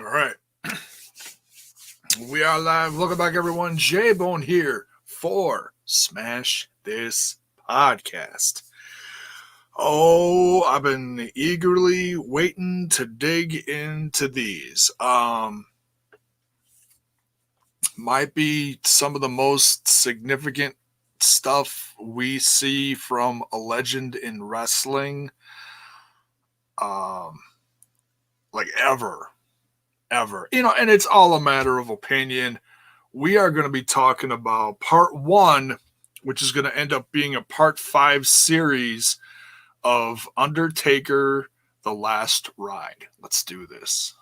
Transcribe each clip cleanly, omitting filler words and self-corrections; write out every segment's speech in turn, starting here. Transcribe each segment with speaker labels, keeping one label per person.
Speaker 1: All right. We are live. Welcome back, everyone. J-Bone here for Smash This Podcast. Oh, I've been eagerly waiting to dig into these. Might be some of the most significant stuff we see from a legend in wrestling. Like ever. And it's all a matter of opinion. We are going to be talking about part one, which is going to end up being a part 5 series of Undertaker, The Last Ride. Let's do this.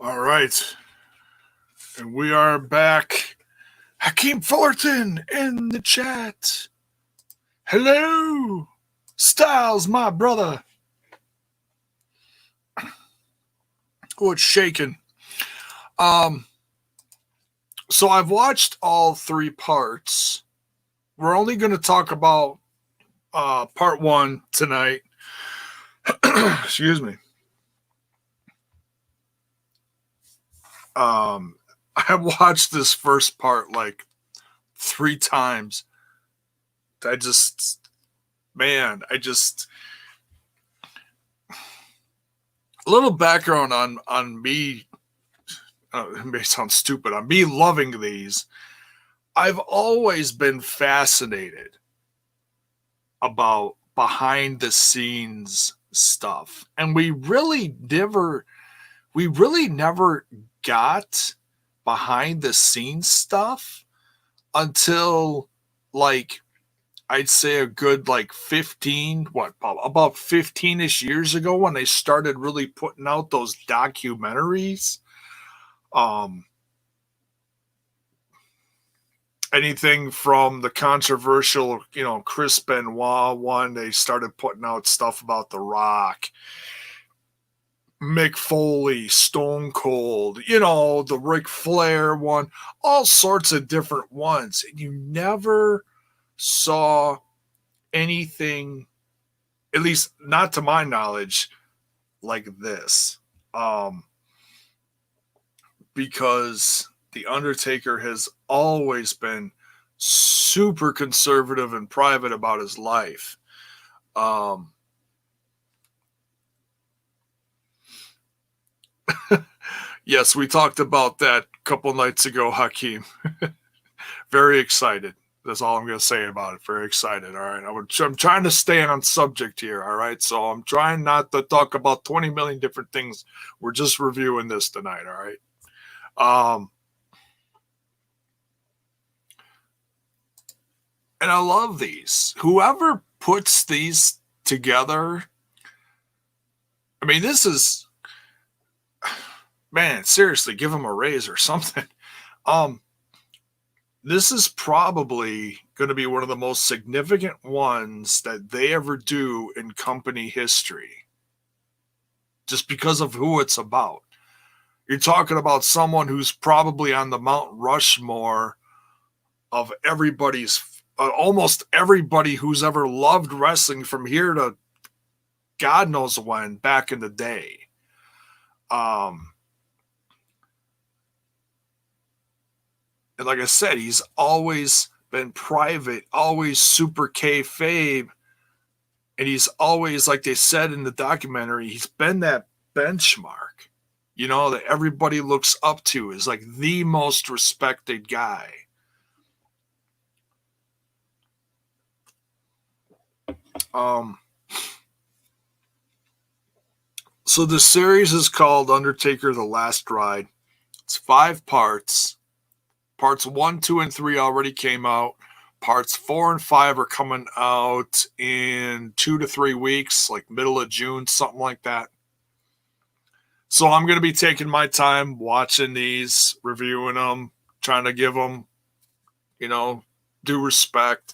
Speaker 1: All right. And we are back. Hakeem Fullerton in the chat. Hello. Styles, my brother. Oh, it's shaking. So I've watched all 3 parts. We're only going to talk about part 1 tonight. Excuse me. I watched this first part like 3 times. A little background on me. It may sound stupid. On me loving these. I've always been fascinated about behind the scenes stuff. And we really never got behind the scenes stuff until like I'd say a good like 15-ish years ago when they started really putting out those documentaries. Anything from the controversial, Chris Benoit one, they started putting out stuff about The Rock, Mick Foley, Stone Cold, the Ric Flair one, all sorts of different ones. And you never saw anything, at least not to my knowledge, like this. Because The Undertaker has always been super conservative and private about his life. Yes, we talked about that a couple nights ago, Hakeem. Very excited. That's all I'm going to say about it. Very excited. All right. I'm trying to stay on subject here. All right. So I'm trying not to talk about 20 million different things. We're just reviewing this tonight. All right. And I love these. Whoever puts these together, I mean, this is, man, seriously, give them a raise or something. This is probably going to be one of the most significant ones that they ever do in company history. Just because of who it's about. You're talking about someone who's probably on the Mount Rushmore of everybody's, almost everybody who's ever loved wrestling from here to God knows when back in the day. And like I said, he's always been private, always super kayfabe. And he's always, like they said in the documentary, he's been that benchmark, that everybody looks up to, is like the most respected guy. So the series is called Undertaker, The Last Ride. It's 5 parts. Parts 1, 2, and 3 already came out. Parts 4 and 5 are coming out in 2 to 3 weeks, like middle of June, something like that. So I'm going to be taking my time watching these, reviewing them, trying to give them, due respect.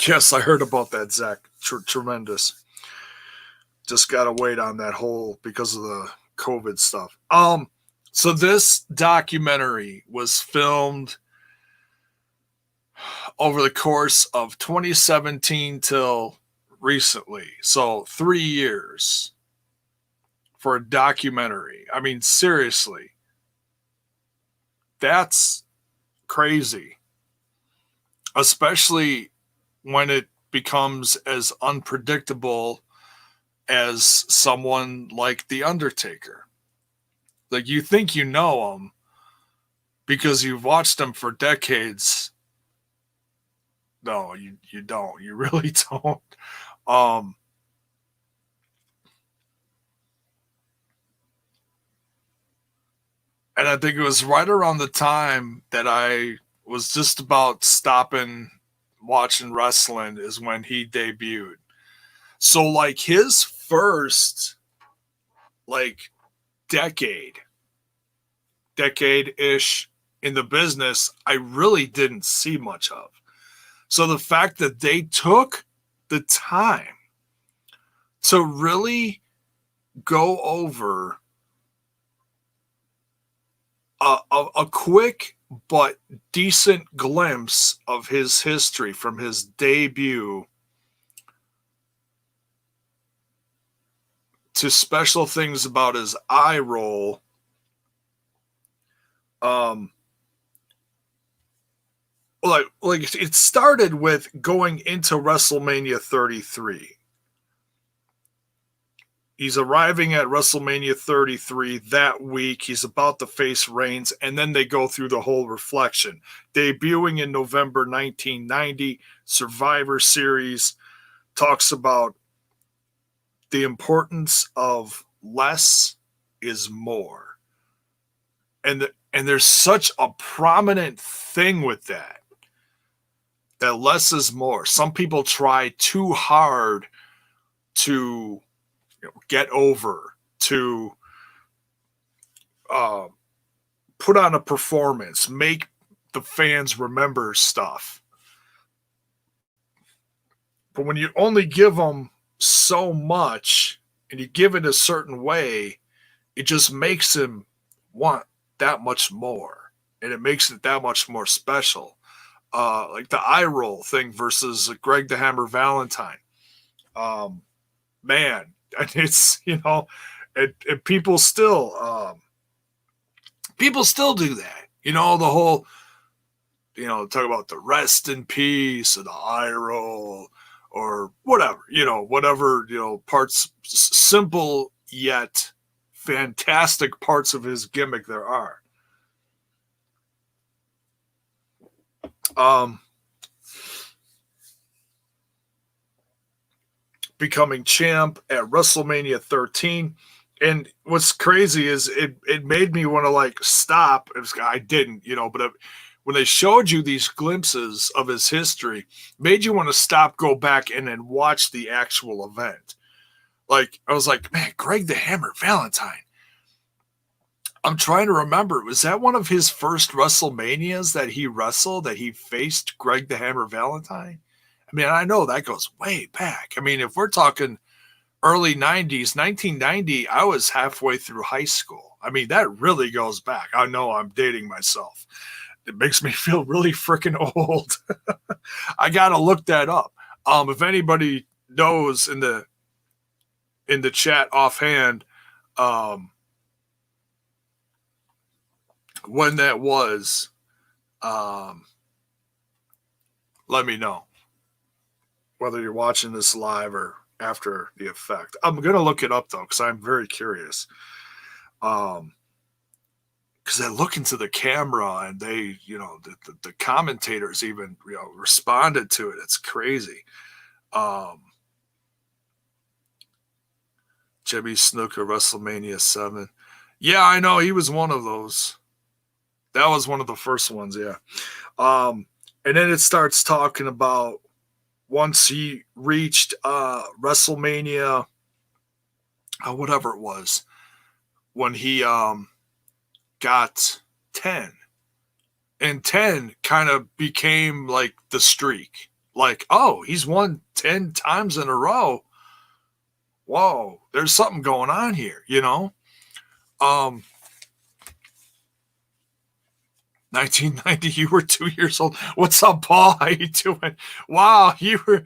Speaker 1: Yes, I heard about that, Zach. Tremendous. Just got to wait on that whole because of the COVID stuff. So this documentary was filmed over the course of 2017 till recently. So 3 years for a documentary. I mean, seriously. That's crazy. Especially when it becomes as unpredictable as someone like The Undertaker. Like, you think you know him because you've watched him for decades. No, you don't. You really don't. And I think it was right around the time that I was just about stopping watching wrestling is when he debuted. So, like, his first, like, decade-ish in the business, I really didn't see much of. So the fact that they took the time to really go over a quick but decent glimpse of his history from his debut to special things about his eye roll. Like it started with going into WrestleMania 33. He's arriving at WrestleMania 33 that week. He's about to face Reigns, and then they go through the whole reflection. Debuting in November 1990, Survivor Series talks about the importance of less is more. And there's such a prominent thing with that less is more. Some people try too hard to get over, to put on a performance, make the fans remember stuff. But when you only give them so much and you give it a certain way, it just makes them want that much more. And it makes it that much more special. Like the eye roll thing versus Greg the Hammer Valentine. Man, it's, and people still do that. The whole, talk about the rest in peace or the eye roll or whatever, parts, simple yet fantastic parts of his gimmick there are. Becoming champ at WrestleMania 13. And what's crazy is it made me want to like stop. I didn't, but when they showed you these glimpses of his history, made you want to stop, go back, and then watch the actual event. Like, I was like, man, Greg the Hammer Valentine. I'm trying to remember. Was that one of his first WrestleManias that he wrestled, that he faced Greg the Hammer Valentine? I mean, I know that goes way back. I mean, if we're talking early 90s, 1990, I was halfway through high school. I mean, that really goes back. I know I'm dating myself. It makes me feel really freaking old. I got to look that up. If anybody knows in the chat offhand, when that was, let me know. Whether you're watching this live or after the effect. I'm going to look it up, though, because I'm very curious. Because I look into the camera and they, the commentators even, responded to it. It's crazy. Jimmy Snuka, WrestleMania 7. Yeah, I know. He was one of those. That was one of the first ones, yeah. And then it starts talking about once he reached WrestleMania, whatever it was, when he got 10. And 10 kind of became like the streak. Like, oh, he's won 10 times in a row. Whoa, there's something going on here, you know? 1990, you were 2 years old. What's up, Paul? How you doing? Wow, you were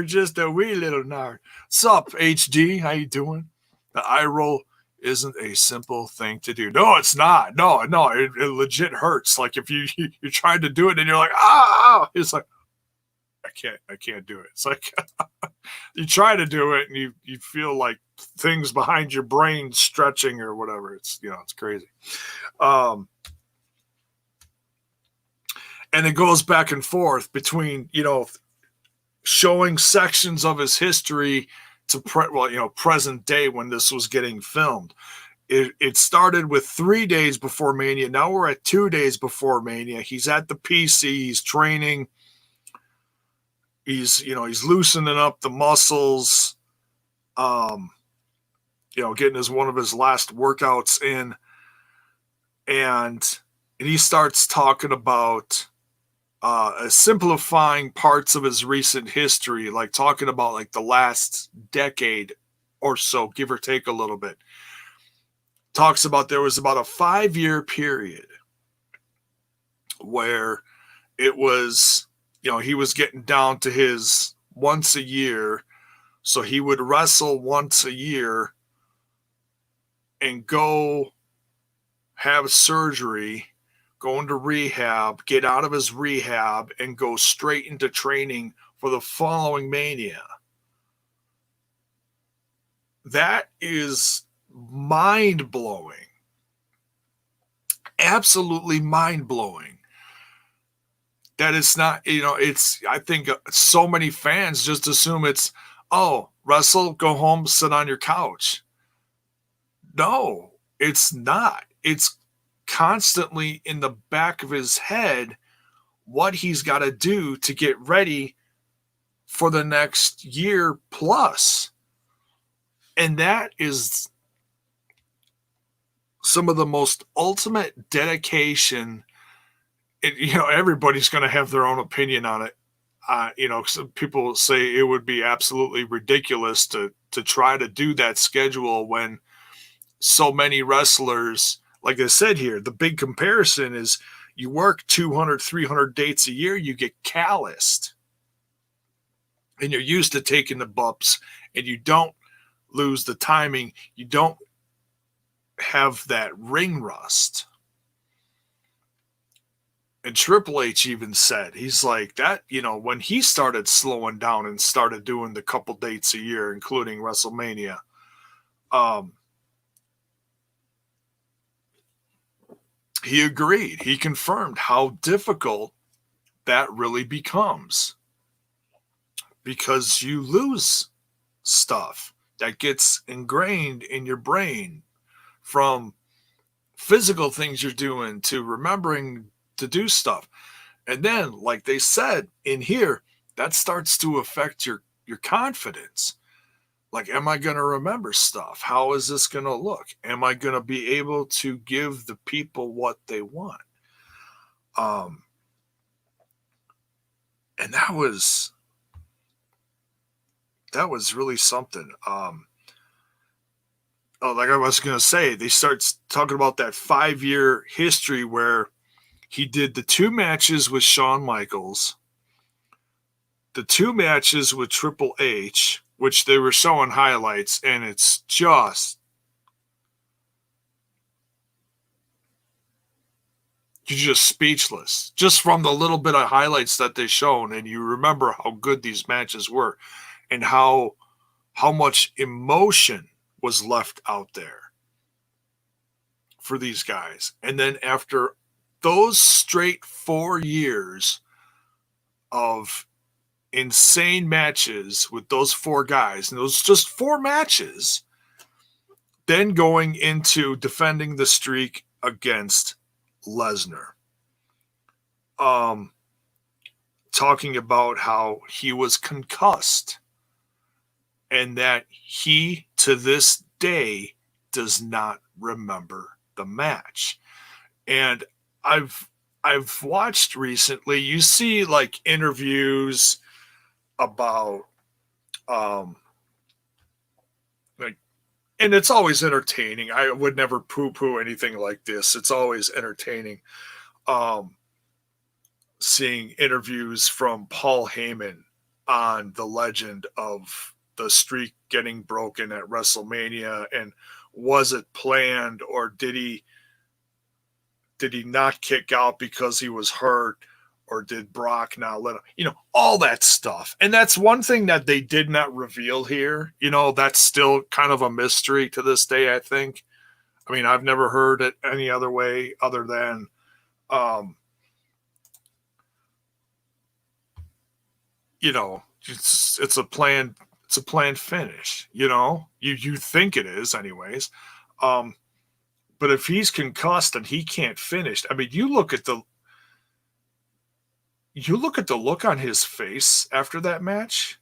Speaker 1: just a wee little nerd. What's up, HD? How you doing? The eye roll isn't a simple thing to do. No, it's not. No, it legit hurts. Like if you're trying to do it and you're like, ah, it's like I can't do it. It's like you try to do it and you feel like things behind your brain stretching or whatever. It's it's crazy. And it goes back and forth between, showing sections of his history to present day when this was getting filmed. It started with 3 days before Mania. Now we're at 2 days before Mania. He's at the PC. He's training. He's loosening up the muscles. Getting one of his last workouts in, and he starts talking about simplifying parts of his recent history, like talking about like the last decade or so, give or take a little bit. Talks about there was about a 5-year period where it was, he was getting down to his once a year. So he would wrestle once a year and go have surgery, go into rehab, get out of his rehab, and go straight into training for the following Mania. That is mind-blowing. Absolutely mind-blowing. That it's not, I think so many fans just assume it's, oh, wrestle, go home, sit on your couch. No, it's not. It's constantly in the back of his head what he's got to do to get ready for the next year plus. And that is some of the most ultimate dedication. Everybody's going to have their own opinion on it. Some people say it would be absolutely ridiculous to try to do that schedule when so many wrestlers, like I said here, the big comparison is you work 200, 300 dates a year, you get calloused. And you're used to taking the bumps, and you don't lose the timing. You don't have that ring rust. And Triple H even said, he's like that, when he started slowing down and started doing the couple dates a year, including WrestleMania, he agreed. He confirmed how difficult that really becomes because you lose stuff that gets ingrained in your brain, from physical things you're doing to remembering to do stuff. And then, like they said in here, that starts to affect your confidence. Like, am I going to remember stuff? How is this going to look? Am I going to be able to give the people what they want? And that was really something. Like I was going to say, they start talking about that 5-year history where he did the 2 matches with Shawn Michaels, the 2 matches with Triple H, which they were showing highlights, and it's just, you're just speechless. Just from the little bit of highlights that they shown, and you remember how good these matches were and how much emotion was left out there for these guys. And then after those straight 4 years of insane matches with those 4 guys, and those just 4 matches, Then going into defending the streak against Lesnar. Talking about how he was concussed and that he, to this day, does not remember the match. And I've watched recently, you see like interviews about like, and it's always entertaining. I would never poo-poo anything like this. It's always entertaining. Seeing interviews from Paul Heyman on the legend of the streak getting broken at WrestleMania, and was it planned, or did he not kick out because he was hurt, or did Brock not let him, all that stuff. And that's one thing that they did not reveal here. That's still kind of a mystery to this day, I think. I mean, I've never heard it any other way other than it's a planned finish. You think it is anyways. But if he's concussed and he can't finish, I mean, you look at the look on his face after that match,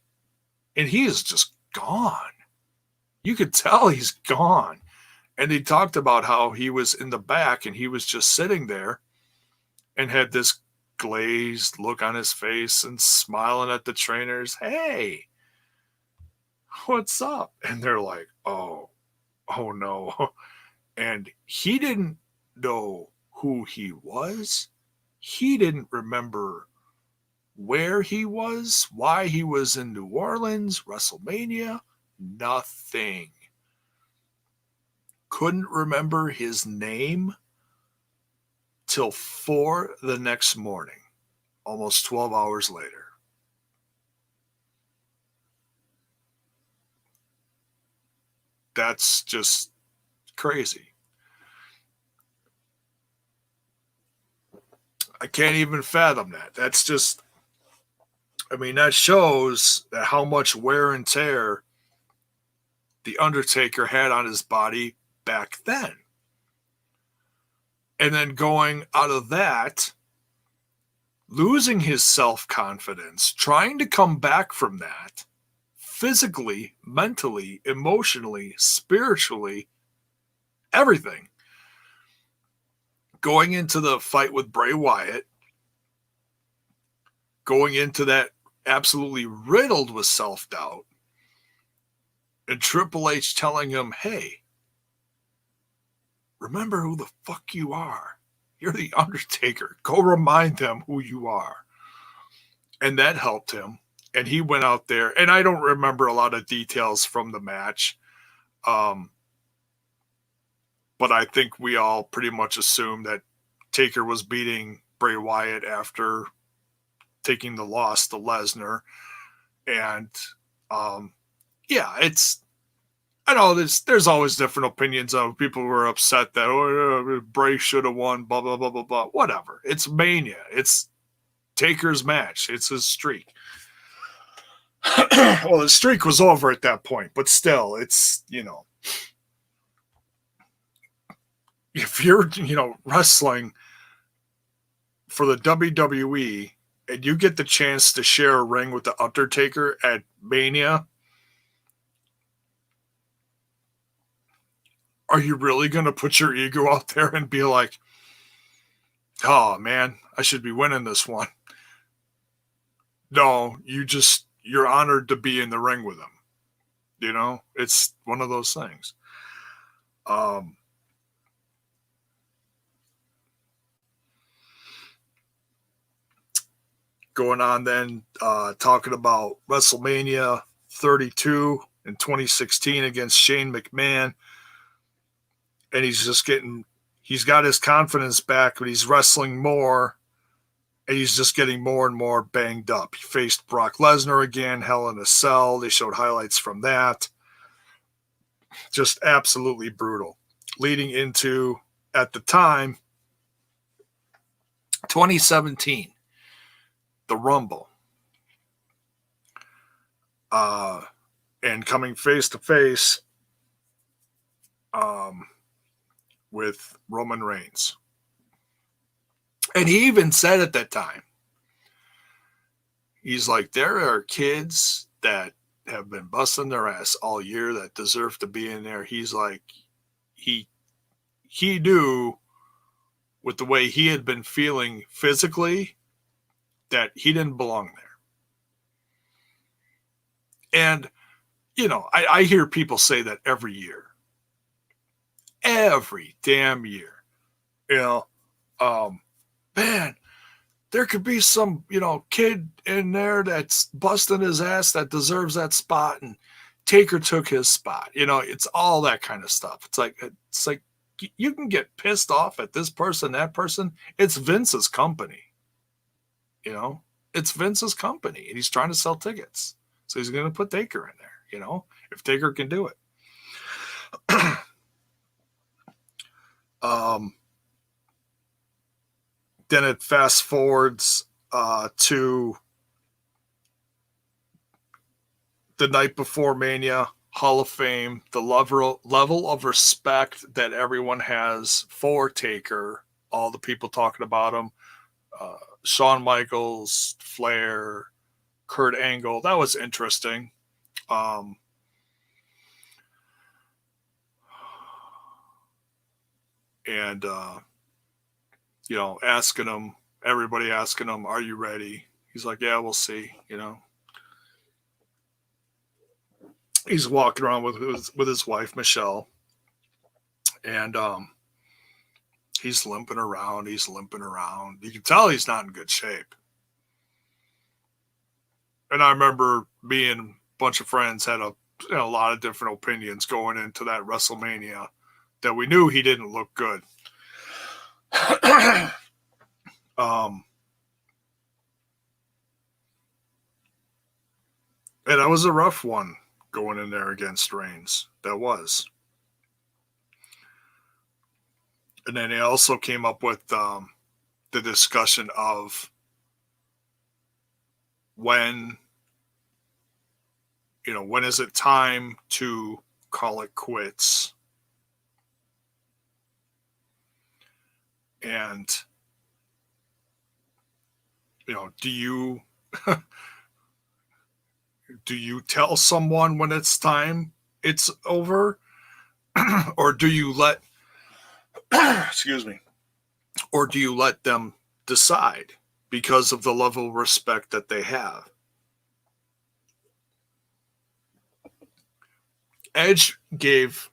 Speaker 1: and he is just gone. You could tell he's gone. And he talked about how he was in the back and he was just sitting there and had this glazed look on his face and smiling at the trainers. Hey, what's up? And they're like, oh no. And he didn't know who he was. He didn't remember where he was, why he was in New Orleans, WrestleMania, nothing. Couldn't remember his name till 4 the next morning, almost 12 hours later. That's just crazy. I can't even fathom that. That's just, I mean, that shows that how much wear and tear the Undertaker had on his body back then. And then going out of that, losing his self-confidence, trying to come back from that, physically, mentally, emotionally, spiritually, everything. Going into the fight with Bray Wyatt, going into that absolutely riddled with self-doubt, and Triple H telling him, hey, remember who the fuck you are. You're the Undertaker. Go remind them who you are. And that helped him. And he went out there, and I don't remember a lot of details from the match. But I think we all pretty much assumed that Taker was beating Bray Wyatt after taking the loss to Lesnar. And I know there's always different opinions of people who are upset that Bray should have won, blah, blah, blah, blah, blah. Whatever. It's Mania. It's Taker's match. It's his streak. Well, the streak was over at that point, but still, it's, if you're, wrestling for the WWE and you get the chance to share a ring with the Undertaker at Mania, are you really going to put your ego out there and be like, oh man, I should be winning this one? No, you're honored to be in the ring with him. It's one of those things. Going on then, talking about WrestleMania 32 in 2016 against Shane McMahon. And he's got his confidence back, but he's wrestling more. And he's just getting more and more banged up. He faced Brock Lesnar again, Hell in a Cell. They showed highlights from that. Just absolutely brutal. Leading into, at the time, 2017, the Rumble. And coming face to face um, with Roman Reigns. And he even said at that time, he's like, there are kids that have been busting their ass all year that deserve to be in there. He's like, he knew with the way he had been feeling physically that he didn't belong there. And, you know, I hear people say that every year. Every damn year. You know, man, there could be some, you know, kid in there that's busting his ass that deserves that spot, and Taker took his spot. You know, it's all that kind of stuff. It's like you can get pissed off at this person, that person. It's Vince's company. You know, it's Vince's company, and he's trying to sell tickets. So he's going to put Taker in there, you know, if Taker can do it. Then it fast forwards to the night before Mania, Hall of Fame, the level of respect that everyone has for Taker, all the people talking about him, Shawn Michaels, Flair, Kurt Angle. That was interesting. And you know, everybody asking him, are you ready? He's like, yeah, we'll see, you know. He's walking around with his wife, Michelle, and he's limping around. You can tell he's not in good shape. And I remember me and a bunch of friends had a lot of different opinions going into that WrestleMania that we knew he didn't look good. And that was a rough one going in there against Reigns. That was. And then they also came up with the discussion of when is it time to call it quits? And, you know, do you tell someone when it's time it's over? Or do you let excuse me, or do you let them decide because of the level of respect that they have? Edge gave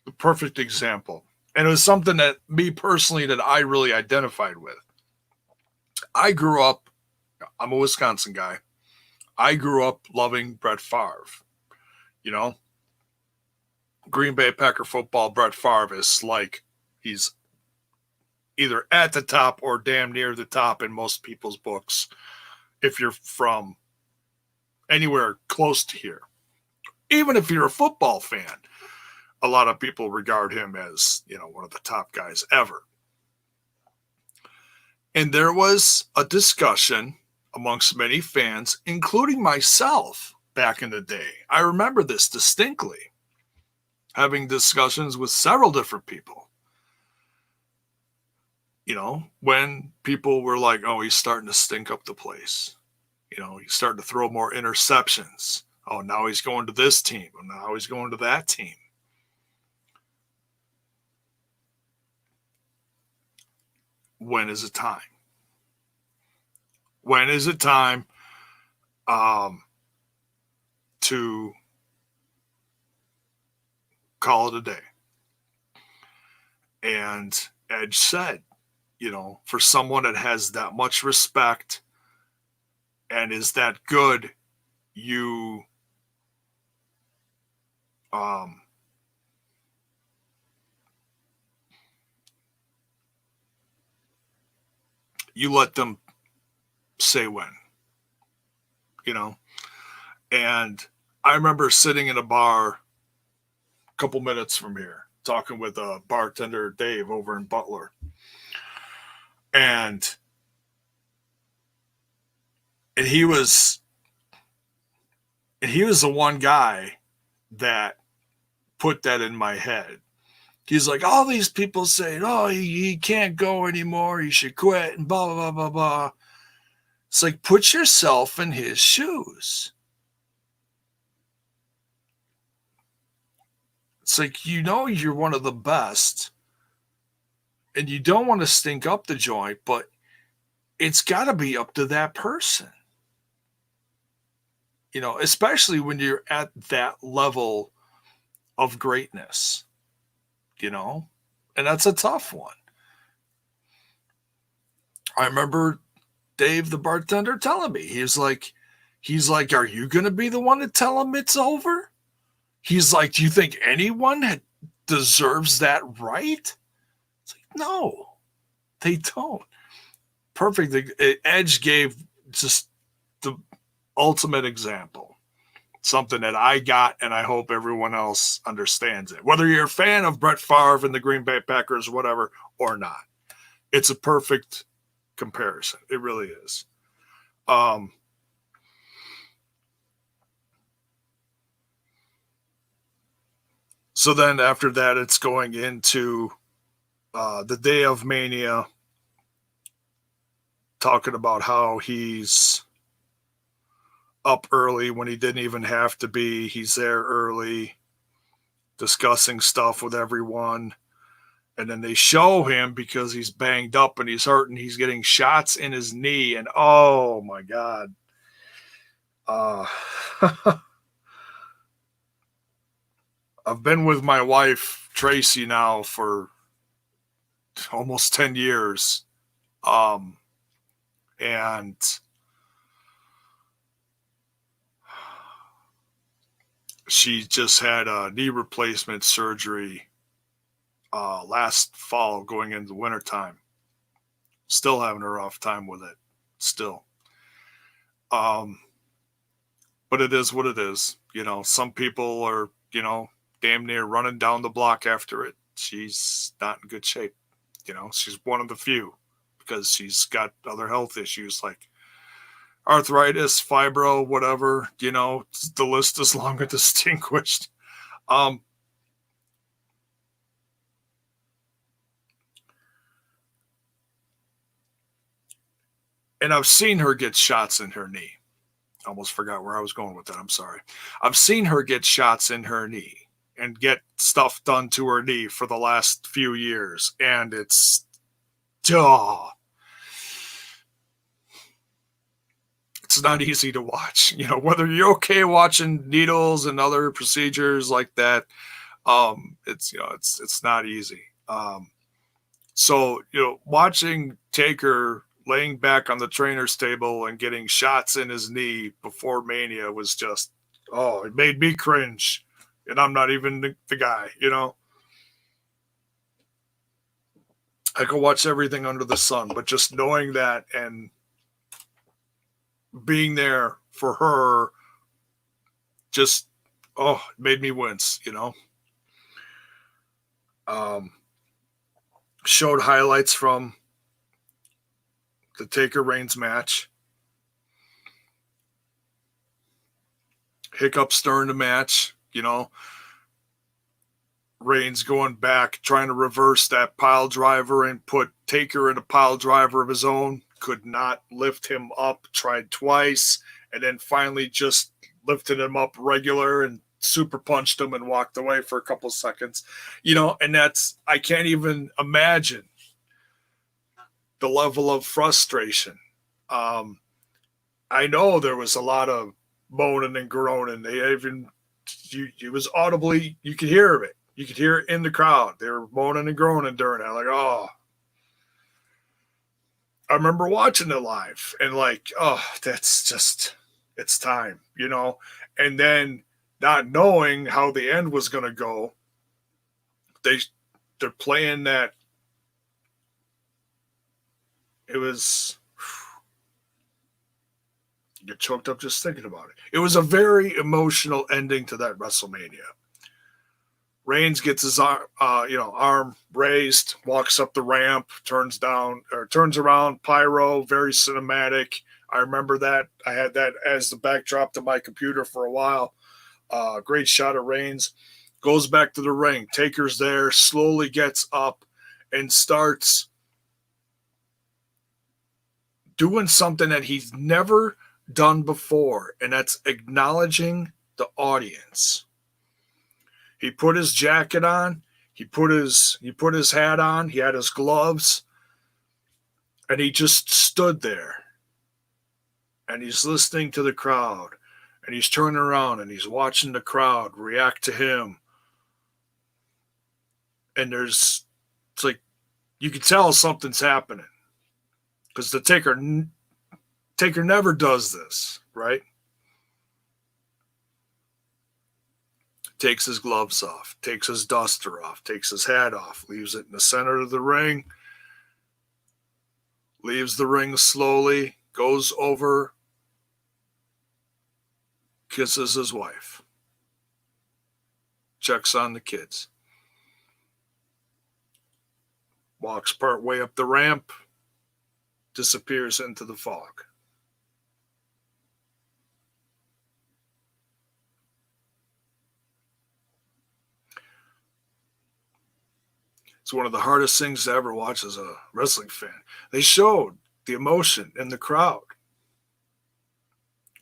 Speaker 1: the perfect example, and it was something that me personally that I really identified with. I grew up, I'm a Wisconsin guy. I grew up loving Brett Favre. You know, Green Bay Packer football, Brett Favre is like, he's either at the top or damn near the top in most people's books if you're from anywhere close to here. Even if you're a football fan, a lot of people regard him as, you know, one of the top guys ever. And there was a discussion amongst many fans, including myself back in the day. I remember this distinctly, having discussions with several different people. You know, when people were like, oh, he's starting to stink up the place. You know, he's starting to throw more interceptions. Oh, now he's going to this team. And now he's going to that team. When is it time? When is it time to call it a day? And Edge said, you know, for someone that has that much respect and is that good, you you let them say when, you know. And I remember sitting in a bar a couple minutes from here talking with a bartender, Dave, over in Butler. And he was the one guy that put that in my head. He's like, all these people saying, oh, he can't go anymore, he should quit, and blah, blah, blah, blah, blah. It's like, put yourself in his shoes. It's like, you're one of the best, and you don't want to stink up the joint, but it's got to be up to that person. Especially when you're at that level of greatness, and that's a tough one. I remember Dave, the bartender, telling me, he's like, are you going to be the one to tell him it's over? He's like, do you think anyone deserves that right? It's like, no, they don't. Perfect. Edge gave just the ultimate example. Something that I got, and I hope everyone else understands it. Whether you're a fan of Brett Favre and the Green Bay Packers, whatever, or not. It's a perfect comparison. It really is. So then after that, it's going into the day of Mania, talking about how he's up early when he didn't even have to be. He's there early, discussing stuff with everyone. And then they show him, because he's banged up and he's hurting, he's getting shots in his knee. And oh my God. I've been with my wife, Tracy, now for almost 10 years. And she just had a knee replacement surgery last fall going into wintertime. Still having a rough time with it. Still. But it is what it is. Some people are, damn near running down the block after it. She's not in good shape. She's one of the few, because she's got other health issues like arthritis, fibro, whatever. The list is long and distinguished. And I've seen her get shots in her knee. Almost forgot where I was going with that. I'm sorry. I've seen her get shots in her knee and get stuff done to her knee for the last few years. And it's not easy to watch. Whether you're okay watching needles and other procedures like that, it's not easy. So, watching Taker laying back on the trainer's table and getting shots in his knee before Mania was just, it made me cringe. And I'm not even the guy, I could watch everything under the sun, but just knowing that and being there for her just, it made me wince, Showed highlights from the Taker Reigns match. Hiccups during the match, Reigns going back, trying to reverse that pile driver and put Taker in a pile driver of his own. Could not lift him up, tried twice, and then finally just lifted him up regular and super punched him and walked away for a couple of seconds. And I can't even imagine the level of frustration. I know there was a lot of moaning and groaning. It was audibly, you could hear it. You could hear it in the crowd. They were moaning and groaning during that. Like, I remember watching it live and that's just, it's time, and then not knowing how the end was going to go. They're playing that. It was, you get choked up just thinking about it. It was a very emotional ending to that WrestleMania. Reigns gets his arm raised, walks up the ramp, turns around, pyro, very cinematic. I remember that. I had that as the backdrop to my computer for a while. Great shot of Reigns. goes back to the ring. Taker's there, slowly gets up and starts doing something that he's never done before, and that's acknowledging the audience. He put his jacket on, he put his hat on, he had his gloves, and he just stood there. And he's listening to the crowd, and he's turning around and he's watching the crowd react to him. And it's like you can tell something's happening. Because the Taker never does this, right? Takes his gloves off, takes his duster off, takes his hat off, leaves it in the center of the ring, leaves the ring slowly, goes over, kisses his wife, checks on the kids, walks part way up the ramp, disappears into the fog. It's one of the hardest things to ever watch as a wrestling fan. They showed the emotion in the crowd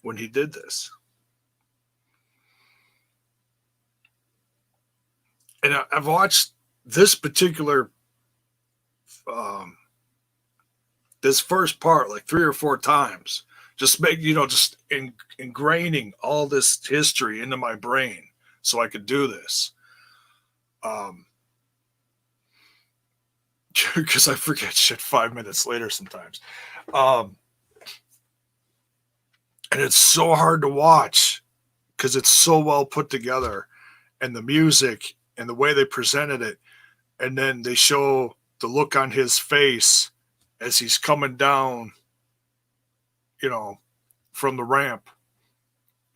Speaker 1: when he did this. And I've watched this particular, this first part like 3 or 4 times, just ingraining all this history into my brain so I could do this. Because I forget shit 5 minutes later sometimes. And it's so hard to watch because it's so well put together, and the music and the way they presented it. And then they show the look on his face as he's coming down, from the ramp,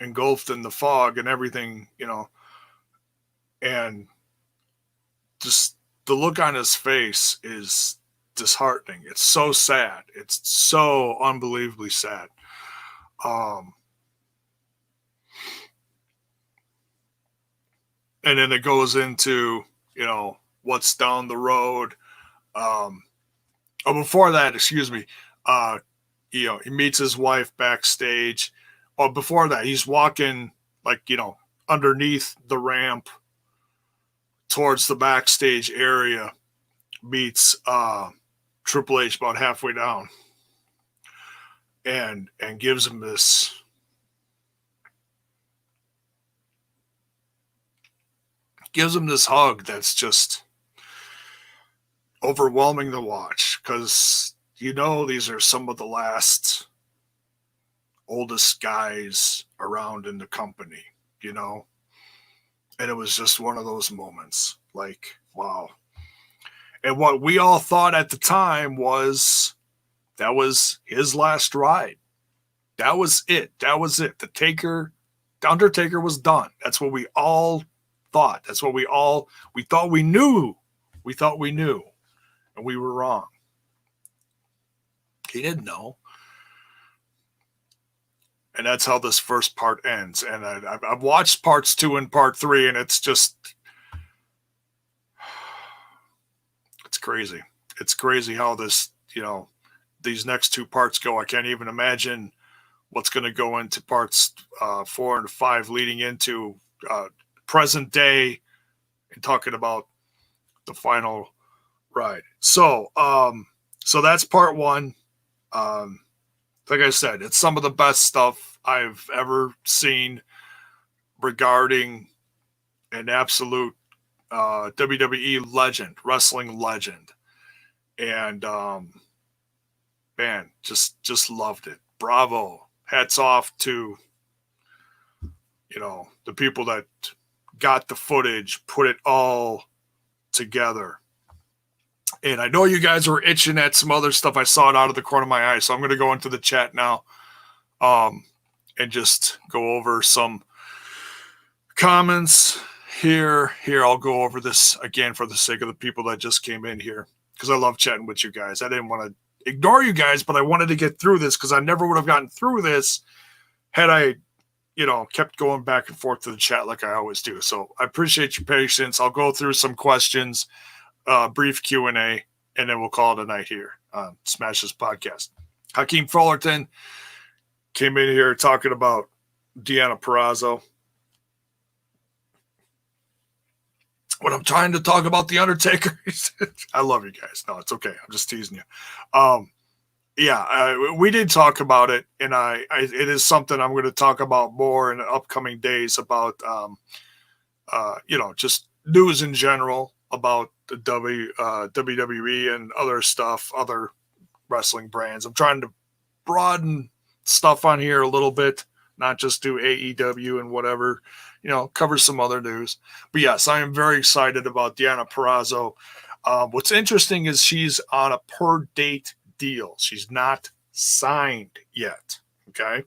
Speaker 1: engulfed in the fog and everything, and just the look on his face is disheartening. It's so sad. It's so unbelievably sad. And then it goes into, what's down the road. Before that, excuse me, he meets his wife backstage. Before that, he's walking underneath the ramp towards the backstage area, meets Triple H about halfway down, and gives him this hug that's just overwhelming to watch, because these are some of the last oldest guys around in the company, and it was just one of those moments like, wow. And what we all thought at the time was that was his last ride. That was it. The Undertaker was done. That's what we all thought. That's what we thought we knew. We thought we knew, and we were wrong. He didn't know. And that's how this first part ends. And I've watched parts 2 and part 3, and it's just, it's crazy. It's crazy how this, these next 2 parts go. I can't even imagine what's going to go into parts 4 and 5 leading into present day and talking about the final ride. So that's part 1. Like I said, it's some of the best stuff I've ever seen regarding an absolute WWE legend, wrestling legend. And man, just loved it. Bravo. Hats off to the people that got the footage, put it all together. And I know you guys were itching at some other stuff. I saw it out of the corner of my eye. So I'm going to go into the chat now and just go over some comments here. I'll go over this again for the sake of the people that just came in here, because I love chatting with you guys. I didn't want to ignore you guys, but I wanted to get through this because I never would have gotten through this had I kept going back and forth to the chat like I always do. So I appreciate your patience. I'll go through some questions, brief Q&A, and then we'll call it a night here on Smash This Podcast. Hakeem Fullerton came in here talking about Deonna Purrazzo. When I'm trying to talk about The Undertaker, I love you guys. No, it's okay. I'm just teasing you. We did talk about it, and it is something I'm going to talk about more in the upcoming days about, just news in general about the WWE and other stuff, other wrestling brands. I'm trying to broaden stuff on here a little bit, not just do AEW and whatever, cover some other news. But yes, I am very excited about Deonna Purrazzo. What's interesting is she's on a per date deal. She's not signed yet. Okay.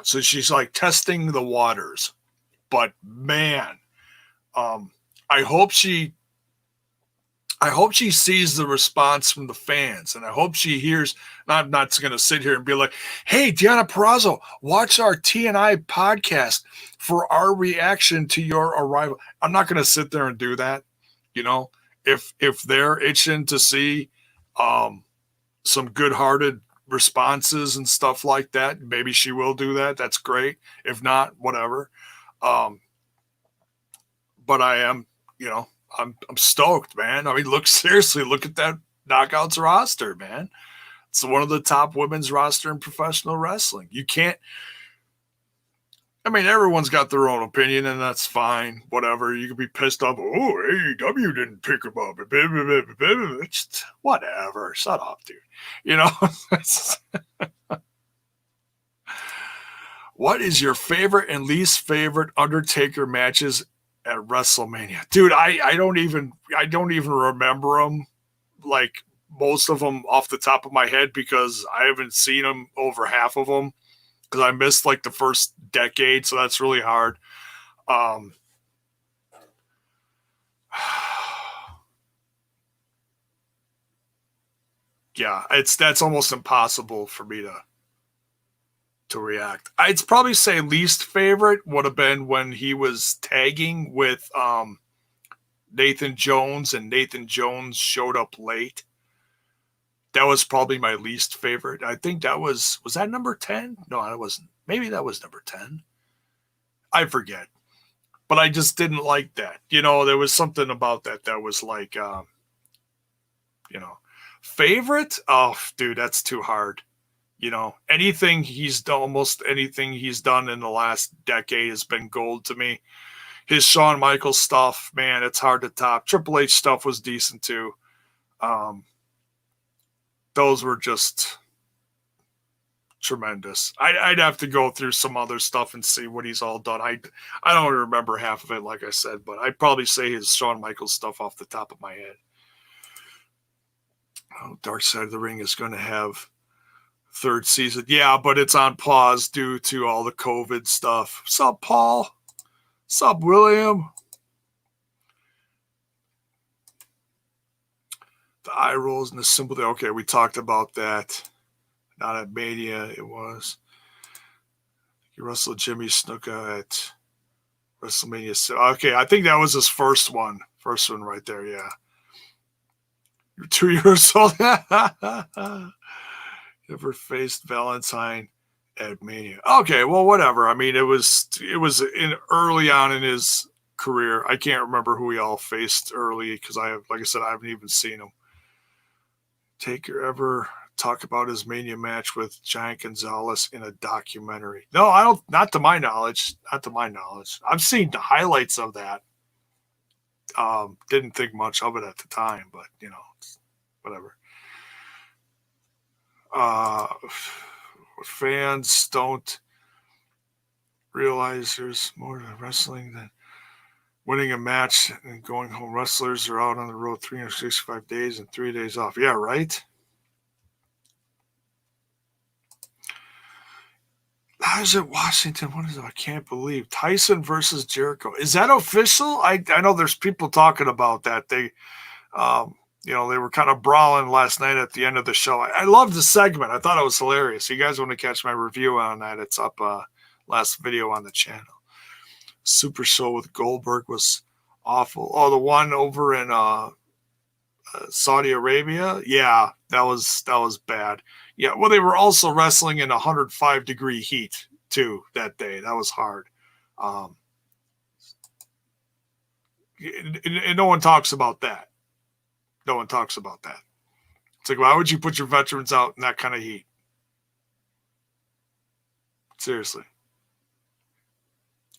Speaker 1: So she's like testing the waters. But man, I hope she sees the response from the fans, and I hope she hears. I'm not going to sit here and be like, "Hey, Deonna Purrazzo, watch our TNI podcast for our reaction to your arrival." I'm not going to sit there and do that. If they're itching to see some good-hearted responses and stuff like that, maybe she will do that. That's great. If not, whatever. But I am, I'm stoked, man. I mean, look at that Knockouts roster, man. It's one of the top women's roster in professional wrestling. You can't. I mean, everyone's got their own opinion, and that's fine. Whatever. You could be pissed off. Oh, AEW didn't pick him up. Just, whatever. Shut up, dude. What is your favorite and least favorite Undertaker matches at WrestleMania? Dude, I don't even remember them, like most of them off the top of my head, because I haven't seen them over half of them, because I missed like the first decade, so that's really hard. Yeah, that's almost impossible for me to react. I'd probably say least favorite would have been when he was tagging with Nathan Jones, and Nathan Jones showed up late. That was probably my least favorite. I think that was that number 10? No, it wasn't. Maybe that was number 10. I forget. But I just didn't like that. There was something about that was like, favorite? Oh, dude, that's too hard. Almost anything he's done in the last decade has been gold to me. His Shawn Michaels stuff, man, it's hard to top. Triple H stuff was decent too. Those were just tremendous. I'd have to go through some other stuff and see what he's all done. I don't remember half of it, like I said, but I'd probably say his Shawn Michaels stuff off the top of my head. Dark Side of the Ring is going to have third season. Yeah, but it's on pause due to all the COVID stuff. What's up, Paul? What's up, William? The eye rolls and the sympathy. Okay, we talked about that. Not at Mania, it was. You wrestled Jimmy Snuka at WrestleMania. Okay, I think that was his first one. First one right there, yeah. You're 2 years old. Never faced Valentine at Mania. Okay, well, whatever. I mean, it was early on in his career. I can't remember who he all faced early because like I said, I haven't even seen him. Taker ever talk about his Mania match with Giant Gonzalez in a documentary? No, I don't. Not to my knowledge. I've seen the highlights of that. Didn't think much of it at the time, but whatever. Fans don't realize there's more to wrestling than winning a match and going home. Wrestlers are out on the road 365 days and 3 days off. Yeah, right? How's it Washington? What is it? I can't believe. Tyson versus Jericho. Is that official? I know there's people talking about that. they were kind of brawling last night at the end of the show. I loved the segment. I thought it was hilarious. You guys want to catch my review on that? It's up last video on the channel. Super show with Goldberg was awful. Oh, the one over in Saudi Arabia, yeah, that was bad. Yeah, well, they were also wrestling in 105-degree heat too that day. That was hard. And no one talks about that. No one talks about that. It's like, why would you put your veterans out in that kind of heat? Seriously.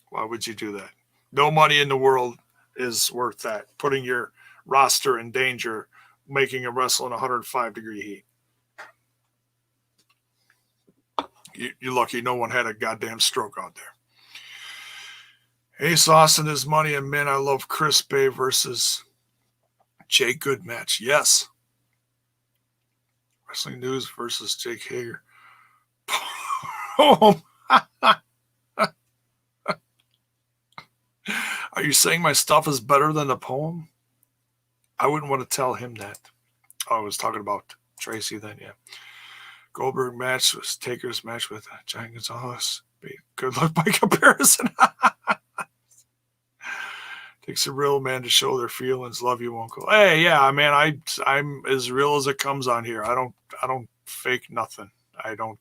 Speaker 1: Why would you do that? No money in the world is worth that. Putting your roster in danger, making a wrestle in 105-degree heat. You're lucky no one had a goddamn stroke out there. Ace Austin is money, and man, I love Chris Bay versus Jay Good match. Yes. Wrestling News versus Jake Hager. Are you saying my stuff is better than the poem? I wouldn't want to tell him that. Oh, I was talking about Tracy then, yeah. Goldberg match was Taker's match with Giant Gonzalez. Good luck by comparison. Takes a real man to show their feelings. Love you, Uncle. Hey, yeah, man, I'm as real as it comes on here. I don't fake nothing. I don't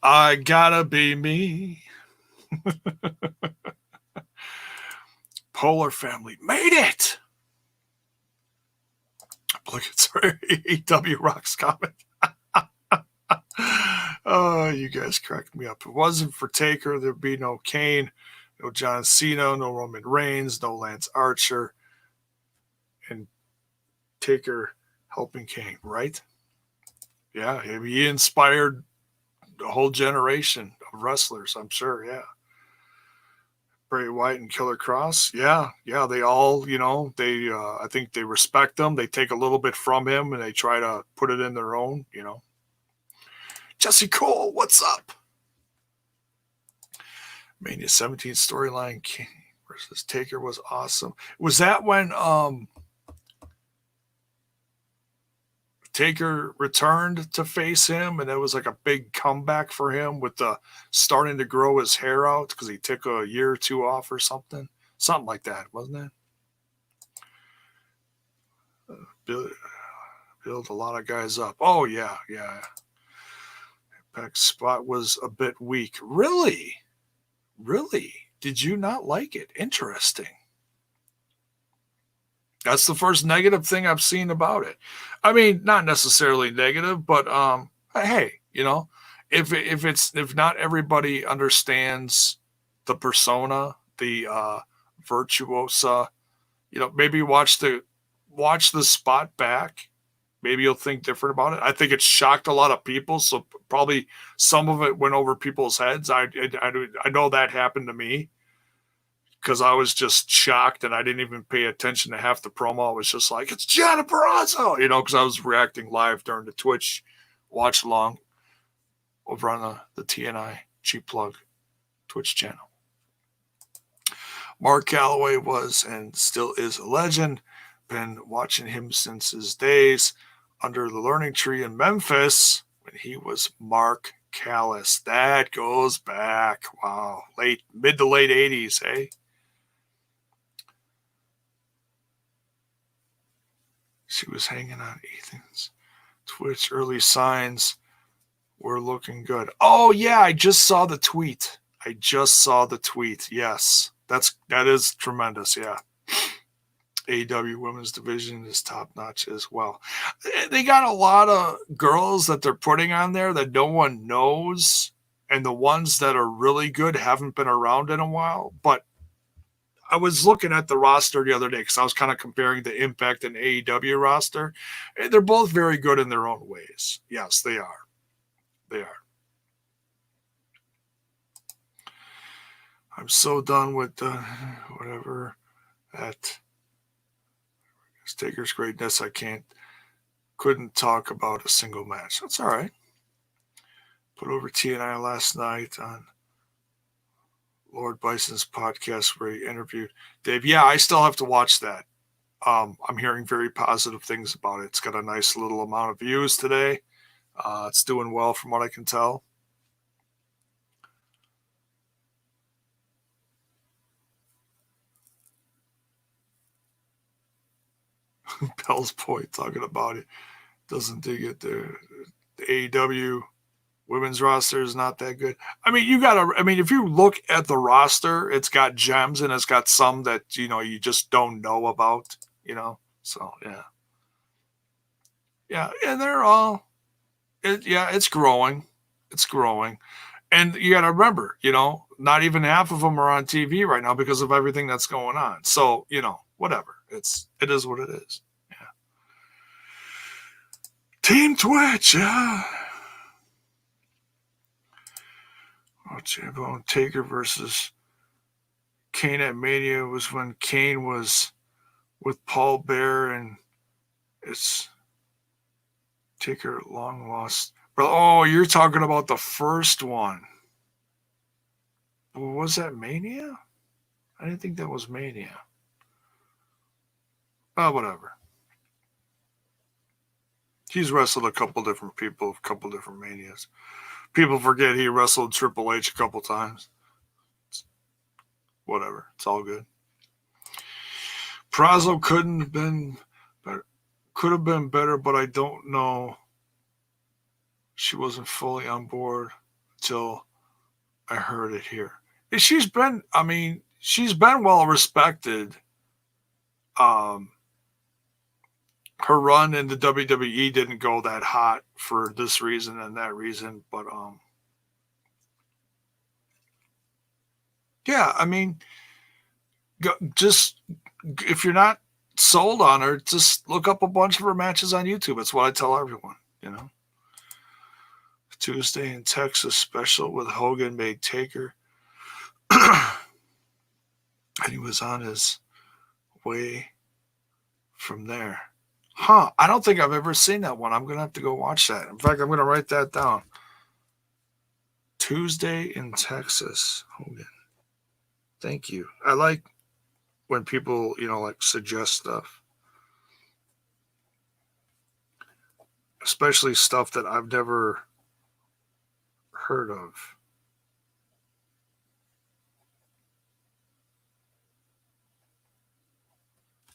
Speaker 1: I gotta be me. Polar family made it. Look at sorry, AW Rock's comment. Oh, you guys cracked me up. If it wasn't for Taker, there'd be no Kane, no John Cena, no Roman Reigns, no Lance Archer, and Taker helping Kane, right? Yeah, he inspired a whole generation of wrestlers, I'm sure, yeah. Bray Wyatt and Killer Cross, yeah, they all, they, I think they respect him. They take a little bit from him and they try to put it in their own, Jesse Cole, what's up? Mania 17 storyline, King versus Taker was awesome. Was that when Taker returned to face him and it was like a big comeback for him with the starting to grow his hair out because he took a year or two off or something? Something like that, wasn't it? Build a lot of guys up. Oh, yeah. Impact's spot was a bit weak. Really? Did you not like it? Interesting. That's the first negative thing I've seen about it. I mean, not necessarily negative, but hey, if not everybody understands the persona, the virtuosa, maybe watch the spot back. Maybe you'll think different about it. I think it shocked a lot of people, so probably some of it went over people's heads. I know that happened to me because I was just shocked and I didn't even pay attention to half the promo. I was just like, it's Gianna Perazzo, because I was reacting live during the Twitch watch along over on the TNI Cheap Plug Twitch channel. Mark Calloway was and still is a legend. Been watching him since his days under the Learning Tree in Memphis when he was Mark Callis. That goes back, wow, mid to late 80s, hey? She was hanging on Ethan's Twitch. Early signs were looking good. Oh, yeah, I just saw the tweet. Yes, that is tremendous, yeah. AEW women's division is top notch as well. They got a lot of girls that they're putting on there that no one knows, and the ones that are really good haven't been around in a while. But I was looking at the roster the other day because I was kind of comparing the Impact and AEW roster. And they're both very good in their own ways. Yes, they are. I'm so done with whatever that Taker's greatness. I couldn't talk about a single match. That's all right. Put over TNI last night on Lord Bison's podcast where he interviewed Dave. Yeah, I still have to watch that. I'm hearing very positive things about it. It's got a nice little amount of views today. It's doing well from what I can tell. Bell's Point talking about it. Doesn't dig it. The AEW women's roster is not that good. I mean, if you look at the roster, it's got gems and it's got some that, you just don't know about, So, yeah. Yeah. And they're all, it's growing. It's growing. And you got to remember, not even half of them are on TV right now because of everything that's going on. So, whatever. It is what it is. Yeah. Team Twitch, yeah. Oh, Undertaker versus Kane at Mania was when Kane was with Paul Bear, and it's Taker long lost. Oh, you're talking about the first one. Was that Mania? I didn't think that was Mania. Oh, whatever. He's wrestled a couple different people, a couple different Manias. People forget he wrestled Triple H a couple times. Whatever. It's all good. Prazo couldn't have been better. Could have been better, but I don't know. She wasn't fully on board until I heard it here. She's been well respected. Her run in the WWE didn't go that hot for this reason and that reason, but yeah, just if you're not sold on her, just look up a bunch of her matches on YouTube. It's what I tell everyone, Tuesday in Texas special with Hogan made Taker. And he was on his way from there. Huh, I don't think I've ever seen that one. I'm going to have to go watch that. In fact, I'm going to write that down. Tuesday in Texas, Hogan. Thank you. I like when people, suggest stuff. Especially stuff that I've never heard of.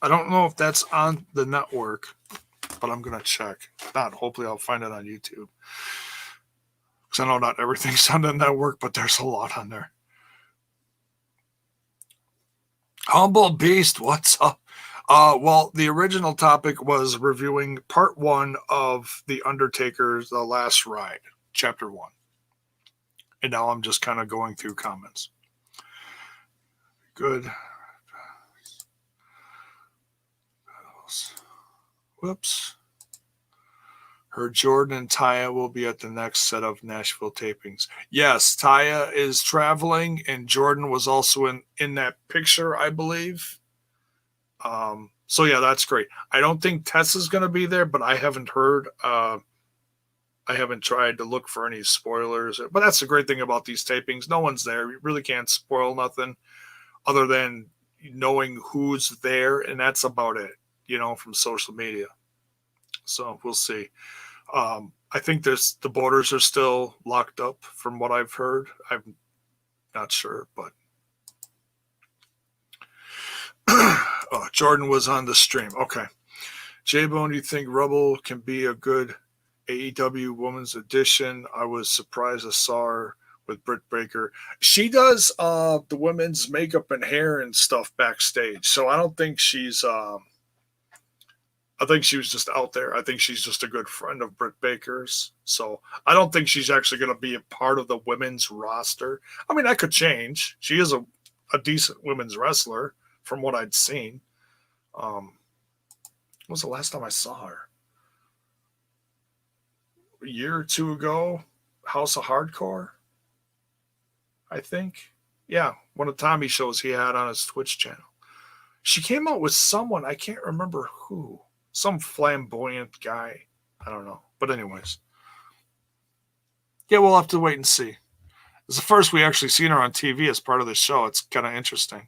Speaker 1: I don't know if that's on the network, but I'm going to check. If not, hopefully I'll find it on YouTube. Because I know not everything's on the network, but there's a lot on there. Humble Beast, what's up? Well, the original topic was reviewing part 1 of The Undertaker's The Last Ride, chapter 1. And now I'm just kind of going through comments. Good. Whoops. Her Jordan and Taya will be at the next set of Nashville tapings. Yes, Taya is traveling, and Jordan was also in that picture, I believe. So yeah, that's great. I don't think Tessa's going to be there, but I haven't heard. I haven't tried to look for any spoilers. But that's the great thing about these tapings. No one's there. You really can't spoil nothing other than knowing who's there, and that's about it, from social media. So we'll see. I think the borders are still locked up from what I've heard. I'm not sure, but Jordan was on the stream. Okay. J-Bone, do you think Rebel can be a good AEW women's edition? I was surprised I saw her with Britt Baker. She does the women's makeup and hair and stuff backstage. So I don't think she's I think she was just out there. I think she's just a good friend of Britt Baker's. So I don't think she's actually going to be a part of the women's roster. I mean, that could change. She is a decent women's wrestler from what I'd seen. When was the last time I saw her? A year or two ago, House of Hardcore, I think. Yeah, one of Tommy's shows he had on his Twitch channel. She came out with someone, I can't remember who. Some flamboyant guy. I don't know. But anyways. Yeah, we'll have to wait and see. It's the first we actually seen her on TV as part of the show. It's kind of interesting.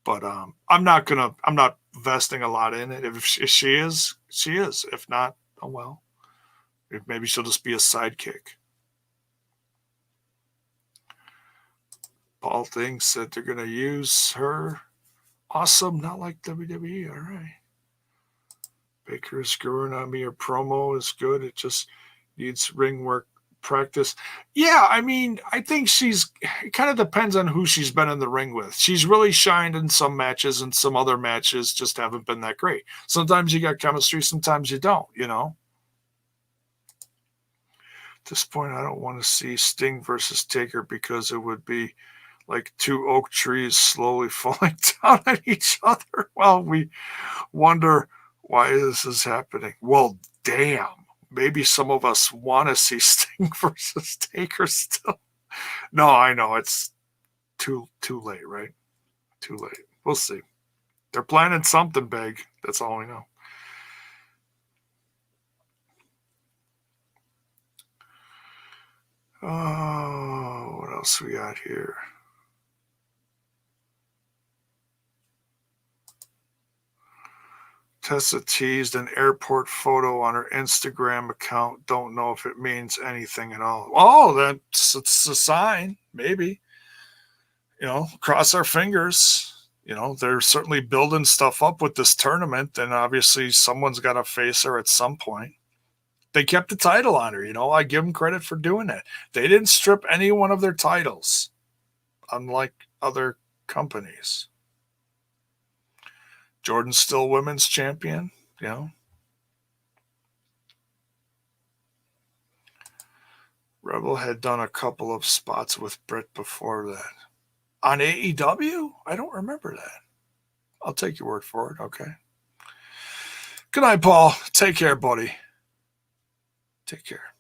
Speaker 1: But I'm not vesting a lot in it. If she is, she is. If not, oh well. Maybe she'll just be a sidekick. Paul thinks that they're going to use her. Awesome. Not like WWE. All right. Baker is screwing on me. Her promo is good. It just needs ring work practice. Yeah, I mean, I think it kind of depends on who she's been in the ring with. She's really shined in some matches, and some other matches just haven't been that great. Sometimes you got chemistry, sometimes you don't, At this point, I don't want to see Sting versus Taker because it would be like two oak trees slowly falling down on each other while we wonder why this is happening. Well, damn. Maybe some of us want to see Sting versus Taker still. No, I know. It's too late, right? Too late. We'll see. They're planning something big. That's all we know. Oh, what else we got here? Tessa teased an airport photo on her Instagram account. Don't know if it means anything at all. Oh, it's a sign, maybe. Cross our fingers. They're certainly building stuff up with this tournament, and obviously someone's got to face her at some point. They kept the title on her. I give them credit for doing that. They didn't strip any one of their titles, unlike other companies. Jordan's still women's champion, Rebel had done a couple of spots with Britt before that. On AEW? I don't remember that. I'll take your word for it, okay? Good night, Paul. Take care, buddy. Take care.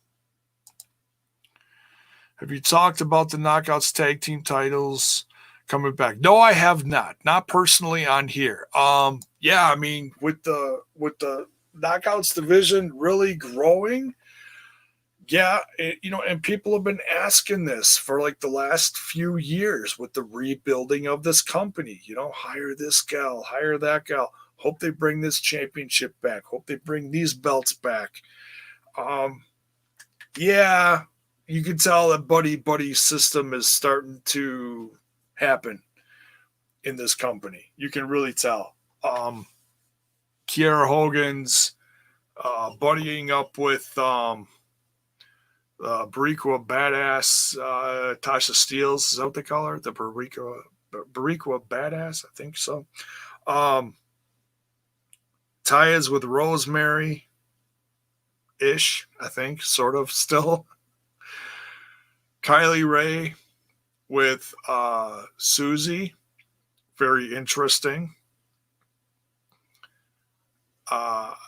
Speaker 1: Have you talked about the Knockouts tag team titles coming back? No, I have not. Not personally on here. Yeah, I mean, with the Knockouts division really growing, yeah, and people have been asking this for like the last few years with the rebuilding of this company. Hire this gal, hire that gal. Hope they bring this championship back. Hope they bring these belts back. Yeah, you can tell that buddy system is starting to happen in this company. You can really tell. Kiera Hogan's buddying up with Barriqua Badass, Tasha Steeles, is that what they call her? The Barriqua Badass, I think so. Ties with Rosemary ish, I think, sort of still. Kylie Ray with Susie, very interesting.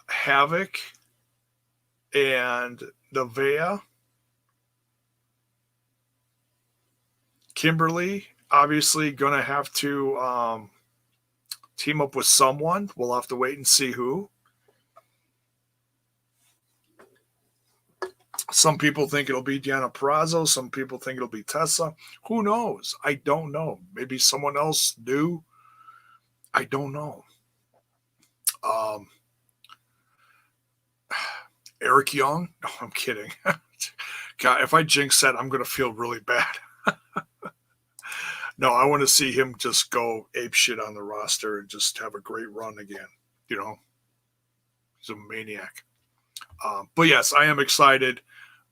Speaker 1: Havoc and Nevaeh. Kimberly, obviously going to have to team up with someone. We'll have to wait and see who. Some people think it'll be Deonna Purrazzo. Some people think it'll be Tessa. Who knows? I don't know. Maybe someone else new. I don't know. Eric Young? No, I'm kidding. God, if I jinx that, I'm going to feel really bad. No, I want to see him just go ape shit on the roster and just have a great run again. He's a maniac. But yes, I am excited.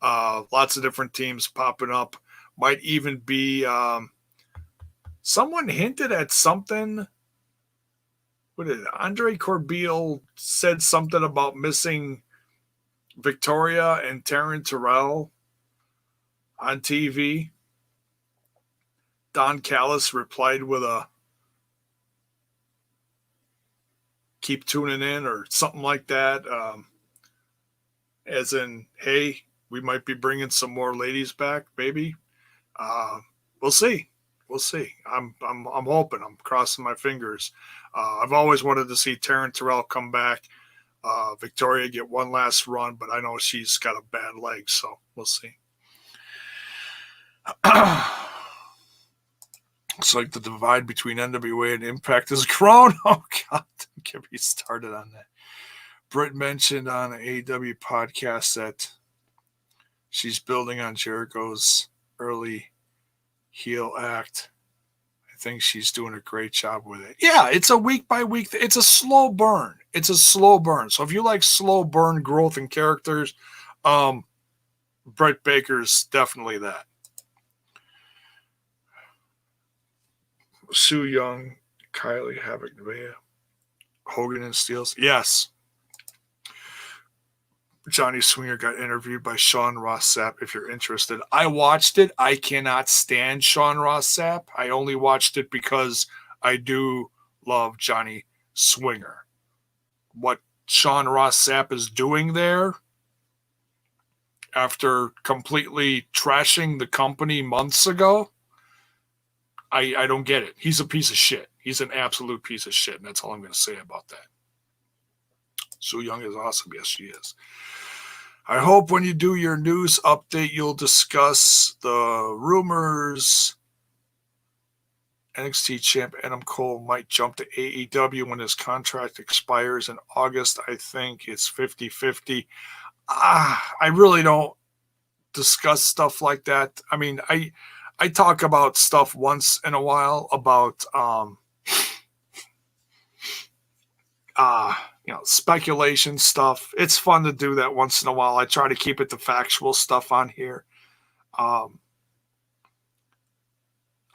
Speaker 1: Lots of different teams popping up. Might even be someone hinted at something. What did Andre Corbeil said something about missing Victoria and Taryn Terrell on TV. Don Callis replied with a keep tuning in or something like that. As in, hey, we might be bringing some more ladies back, maybe. We'll see. We'll see. I'm hoping. I'm crossing my fingers. I've always wanted to see Taryn Terrell come back. Victoria get one last run, but I know she's got a bad leg, so we'll see. It's like the divide between NWA and Impact is grown. Oh, God, don't get me started on that. Britt mentioned on an AEW podcast that she's building on Jericho's early heel act. I think she's doing a great job with it. Yeah, it's a week by week. It's a slow burn. It's a slow burn. So if you like slow burn growth in characters, Britt Baker's definitely that. Sue Young, Kylie Havoc, Nevaeh, Hogan and Steels. Yes. Johnny Swinger got interviewed by Sean Ross Sapp, if you're interested. I watched it. I cannot stand Sean Ross Sapp. I only watched it because I do love Johnny Swinger. What Sean Ross Sapp is doing there after completely trashing the company months ago, I don't get it. He's a piece of shit. He's an absolute piece of shit, and that's all I'm going to say about that. Sue Young is awesome. Yes, she is. I hope when you do your news update, you'll discuss the rumors. NXT champ Adam Cole might jump to AEW when his contract expires in August. I think it's 50-50. I really don't discuss stuff like that. I mean, I talk about stuff once in a while about speculation stuff. It's fun to do that once in a while. I try to keep it to factual stuff on here. I'm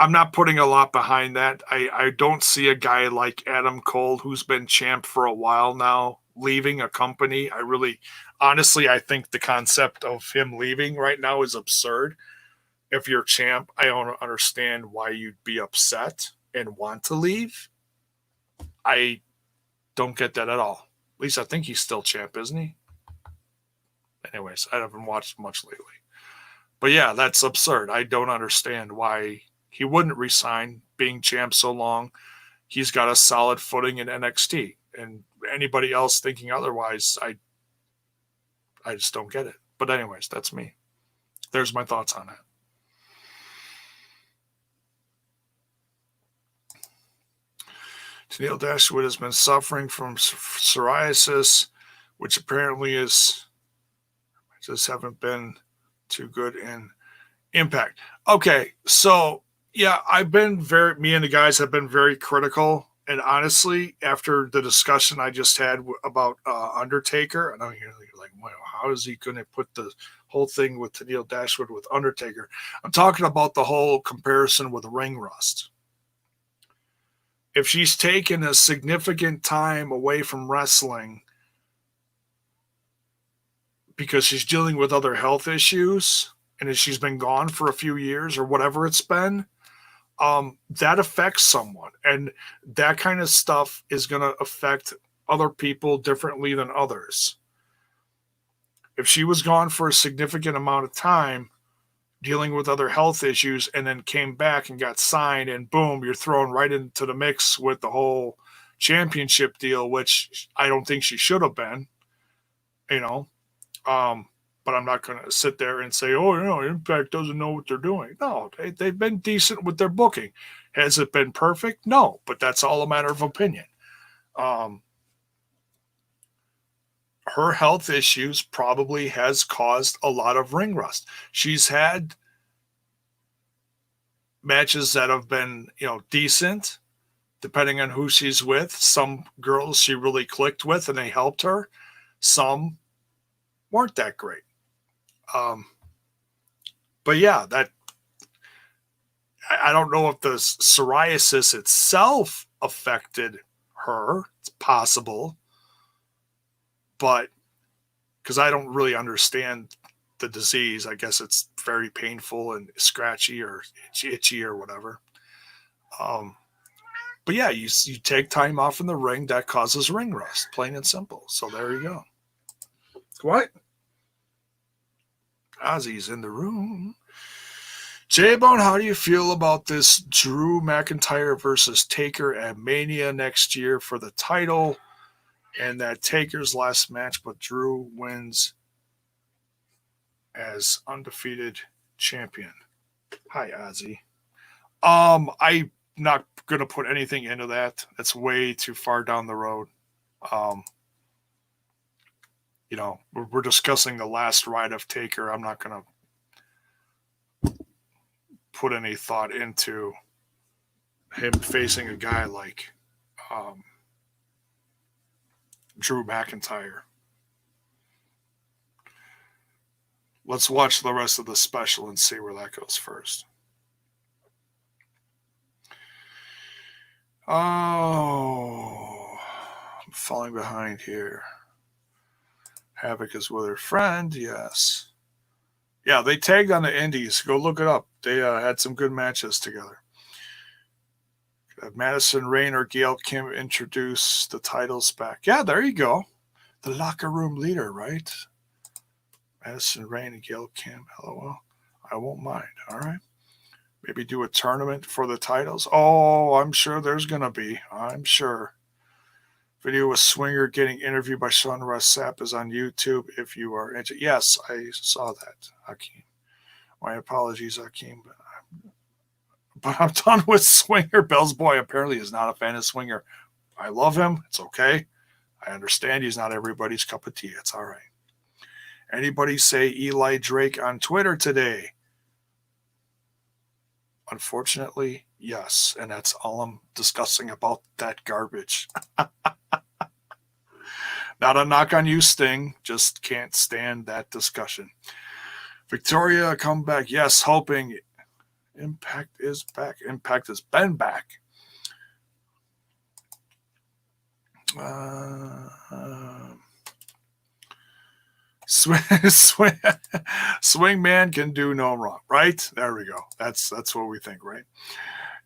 Speaker 1: not putting a lot behind that. I don't see a guy like Adam Cole, who's been champ for a while now, leaving a company. Honestly, I think the concept of him leaving right now is absurd. If you're champ, I don't understand why you'd be upset and want to leave. I don't get that at all. At least I think he's still champ, isn't he? Anyways, I haven't watched much lately. But yeah, that's absurd. I don't understand why he wouldn't resign being champ so long. He's got a solid footing in NXT. And anybody else thinking otherwise, I just don't get it. But anyways, that's me. There's my thoughts on that. Tennille Dashwood has been suffering from psoriasis, which apparently just haven't been too good in Impact. Okay, so yeah, me and the guys have been very critical. And honestly, after the discussion I just had about Undertaker, and I'm like, well, how is he going to put the whole thing with Tennille Dashwood with Undertaker? I'm talking about the whole comparison with ring rust. If she's taken a significant time away from wrestling because she's dealing with other health issues, and she's been gone for a few years or whatever it's been, that affects someone. And that kind of stuff is going to affect other people differently than others. If she was gone for a significant amount of time dealing with other health issues and then came back and got signed, and boom, you're thrown right into the mix with the whole championship deal, which I don't think she should have been, but I'm not going to sit there and say, Impact doesn't know what they're doing. No, they've been decent with their booking. Has it been perfect? No, but that's all a matter of opinion. Her health issues probably has caused a lot of ring rust. She's had matches that have been, decent, depending on who she's with. Some girls she really clicked with and they helped her. Some weren't that great. But yeah, I don't know if the psoriasis itself affected her. It's possible, but because I don't really understand the disease, I guess it's very painful and scratchy or itchy or whatever. But yeah, you take time off in the ring, that causes ring rust, plain and simple. So there you go. What? Ozzy's in the room. J-Bone, how do you feel about this Drew McIntyre versus Taker at Mania next year for the title, and that Taker's last match, but Drew wins as undefeated champion? Hi, Ozzy. I'm not gonna put anything into that. That's way too far down the road. Um, we're discussing the last ride of Taker. I'm not gonna put any thought into him facing a guy like um, Drew McIntyre. Let's watch the rest of the special and see where that goes first. Oh, I'm falling behind here. Havoc is with her friend, yes. Yeah, they tagged on the Indies. Go look it up. They had some good matches together. Madison Rain or Gail Kim introduce the titles back. Yeah, there you go. The locker room leader, right? Madison Rain and Gail Kim. LOL. I won't mind. All right. Maybe do a tournament for the titles. Oh, I'm sure there's going to be. I'm sure. Video of Swinger getting interviewed by Sean Ross Sapp is on YouTube if you are interested. Yes, I saw that, Hakeem. My apologies, Hakeem, but I'm done with Swinger. Bell's boy apparently is not a fan of Swinger. I love him. It's okay. I understand he's not everybody's cup of tea. It's all right. Anybody say Eli Drake on Twitter today? Unfortunately, yes. And that's all I'm discussing about that garbage. Not a knock on you, Sting. Just can't stand that discussion. Victoria, come back. Yes, hoping Impact is back. Impact has been back. Swing man can do no wrong, right? There we go. That's what we think, right?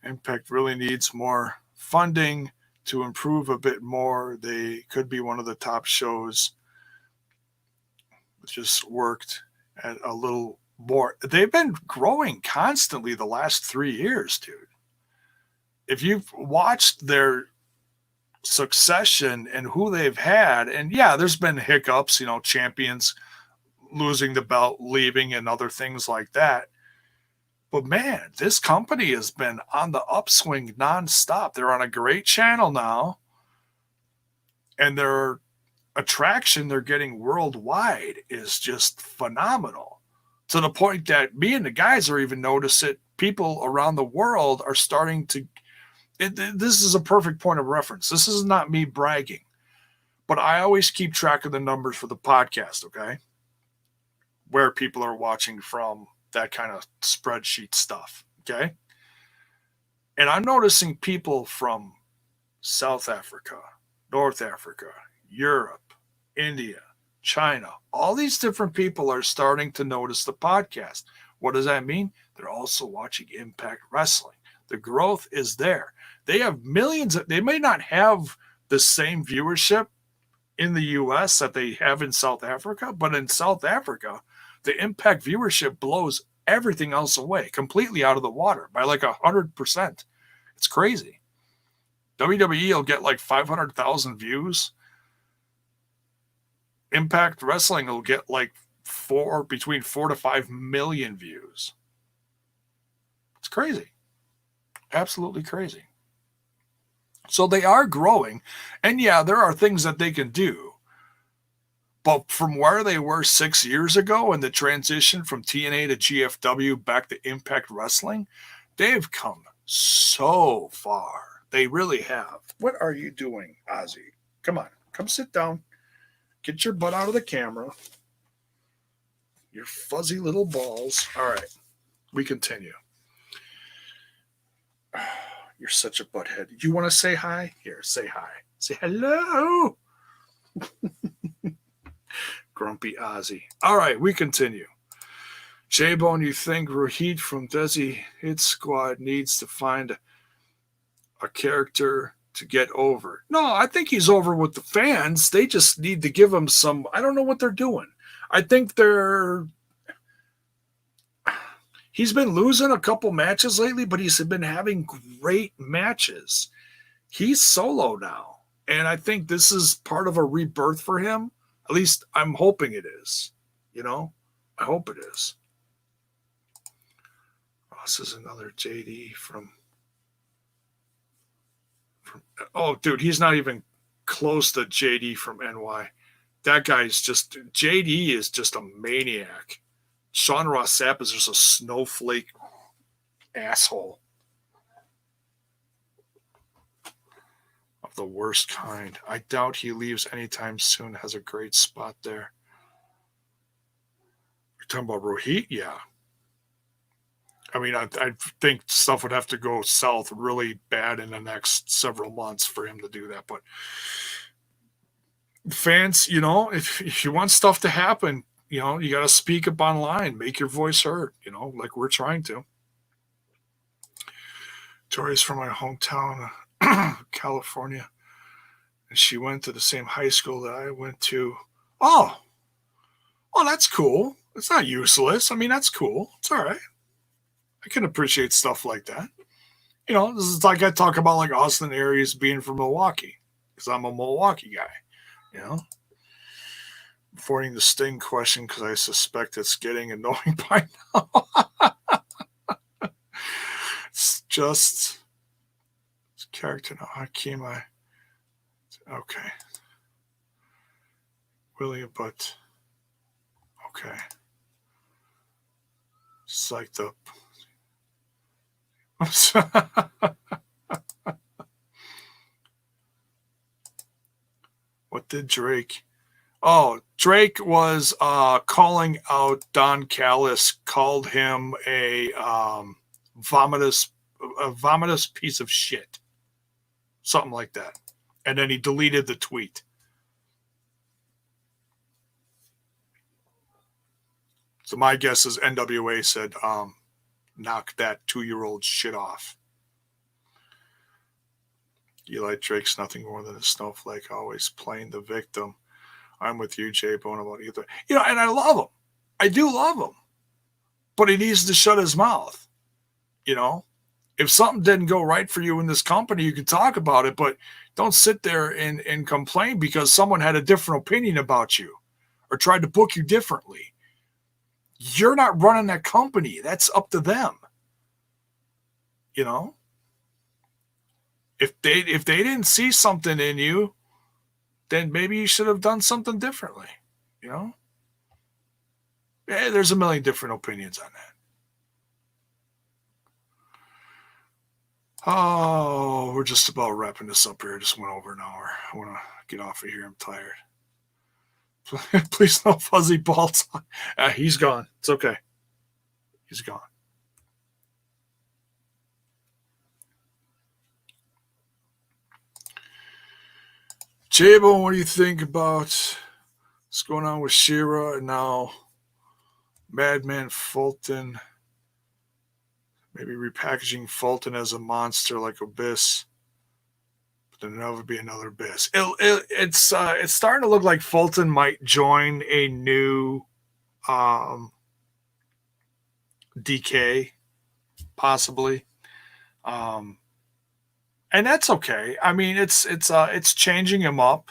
Speaker 1: Impact really needs more funding to improve a bit more. They could be one of the top shows. Just worked at a little more. They've been growing constantly the last 3 years, dude. If you've watched their succession and who they've had, and yeah, there's been hiccups, champions losing the belt, leaving, and other things like that. But man, this company has been on the upswing nonstop. They're on a great channel now, and their attraction they're getting worldwide is just phenomenal. To the point that me and the guys are even notice it. People around the world are starting to. This is a perfect point of reference. This is not me bragging, but I always keep track of the numbers for the podcast, okay? Where people are watching from, that kind of spreadsheet stuff, okay? And I'm noticing people from South Africa, North Africa, Europe, India, China, all these different people are starting to notice the podcast. What does that mean? They're also watching Impact Wrestling. The growth is there. They have millions. They may not have the same viewership in the US that they have in South Africa, but in South Africa, the Impact viewership blows everything else away, completely out of the water by like 100%. It's crazy. WWE will get like 500,000 views. Impact Wrestling will get like between 4 to 5 million views. It's crazy. Absolutely crazy. So they are growing. And yeah, there are things that they can do. But from where they were 6 years ago and the transition from TNA to GFW back to Impact Wrestling, they've come so far. They really have. What are you doing, Ozzy? Come on. Come sit down. Get your butt out of the camera. Your fuzzy little balls. All right. We continue. You're such a butthead. You want to say hi? Here, say hi. Say hello. Grumpy Ozzy. All right, we continue. J-Bone, you think Rohit from Desi Hit Squad needs to find a character to get over? No, I think he's over with the fans. They just need to give him some. I don't know what they're doing. I think he's been losing a couple matches lately, but he's been having great matches. He's solo now, and I think this is part of a rebirth for him. At least I'm hoping it is. I hope it is. This is another JD from. Oh, dude, he's not even close to JD from NY. That guy's just JD is just a maniac. Sean Ross Sapp is just a snowflake asshole of the worst kind. I doubt he leaves anytime soon. Has a great spot there. You're talking about Rohit? Yeah. I mean, I think stuff would have to go south really bad in the next several months for him to do that. But fans, if you want stuff to happen, you got to speak up online, make your voice heard, like we're trying to. Tori's from my hometown, California, and she went to the same high school that I went to. Oh, that's cool. It's not useless. I mean, that's cool. It's all right. I can appreciate stuff like that. This is like I talk about like Austin Aries being from Milwaukee because I'm a Milwaukee guy, Avoiding the Sting question because I suspect it's getting annoying by now. It's just it's character now. Hakeem, okay. William, but okay. Psyched up. What did Drake? Oh, Drake was calling out Don Callis, called him a vomitous piece of shit. Something like that. And then he deleted the tweet. So my guess is NWA said, knock that 2-year-old shit off. Eli Drake's nothing more than a snowflake, always playing the victim. I'm with you, Jay Bone, about either. And I love him. I do love him. But he needs to shut his mouth. If something didn't go right for you in this company, you can talk about it, but don't sit there and complain because someone had a different opinion about you or tried to book you differently. You're not running that company. That's up to them. If they didn't see something in you, then maybe you should have done something differently. There's a million different opinions on that. Oh, we're just about wrapping this up here. Just went over an hour. I want to get off of here. I'm tired. Please no fuzzy balls. He's gone. It's okay. He's gone. Jabo, what do you think about what's going on with Shira and now Madman Fulton? Maybe repackaging Fulton as a monster like Abyss. But then there would be another Abyss. It's starting to look like Fulton might join a new DK, possibly. And that's okay. I mean, it's changing him up.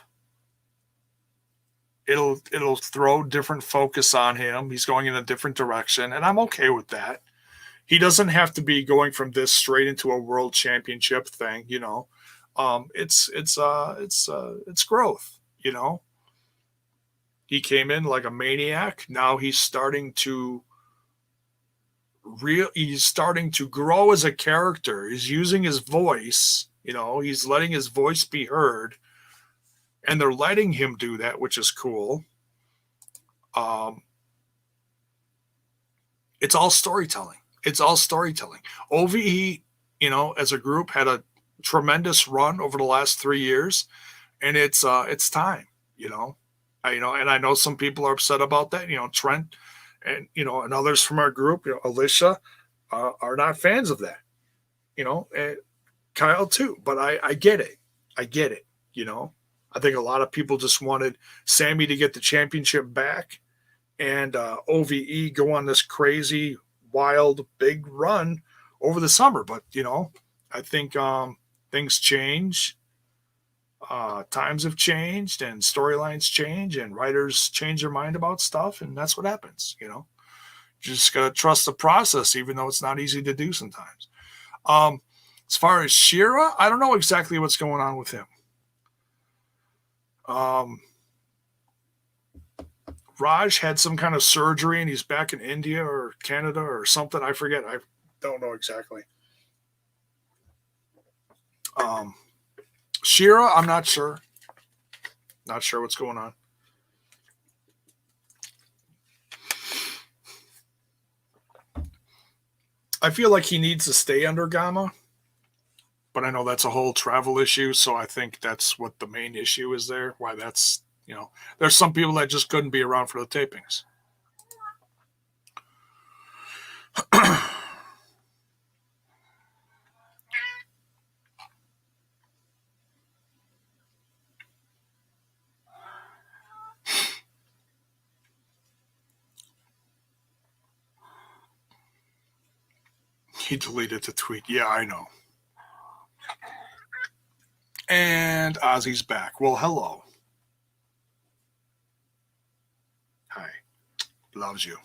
Speaker 1: It'll throw different focus on him. He's going in a different direction, and I'm okay with that. He doesn't have to be going from this straight into a world championship thing, It's growth, He came in like a maniac. Now he's starting to grow as a character. He's using his voice, he's letting his voice be heard. And they're letting him do that, which is cool. It's all storytelling. OVE, as a group had a tremendous run over the last 3 years, and it's time, and I know some people are upset about that. Trent and and others from our group, Alicia, are not fans of that. And Kyle too. But I get it. I think a lot of people just wanted Sammy to get the championship back and OVE go on this crazy, wild, big run over the summer. But, I think things change. Times have changed and storylines change and writers change their mind about stuff. And that's what happens, Just got to trust the process, even though it's not easy to do sometimes. As far as Shira, I don't know exactly what's going on with him. Raj had some kind of surgery and he's back in India or Canada or something. I forget. I don't know exactly. Shira, I'm not sure. Not sure what's going on. I feel like he needs to stay under Gamma, but I know that's a whole travel issue. So I think that's what the main issue is there. Why that's, there's some people that just couldn't be around for the tapings. He deleted the tweet. Yeah, I know. And Ozzy's back. Well, hello. Hi. Loves you.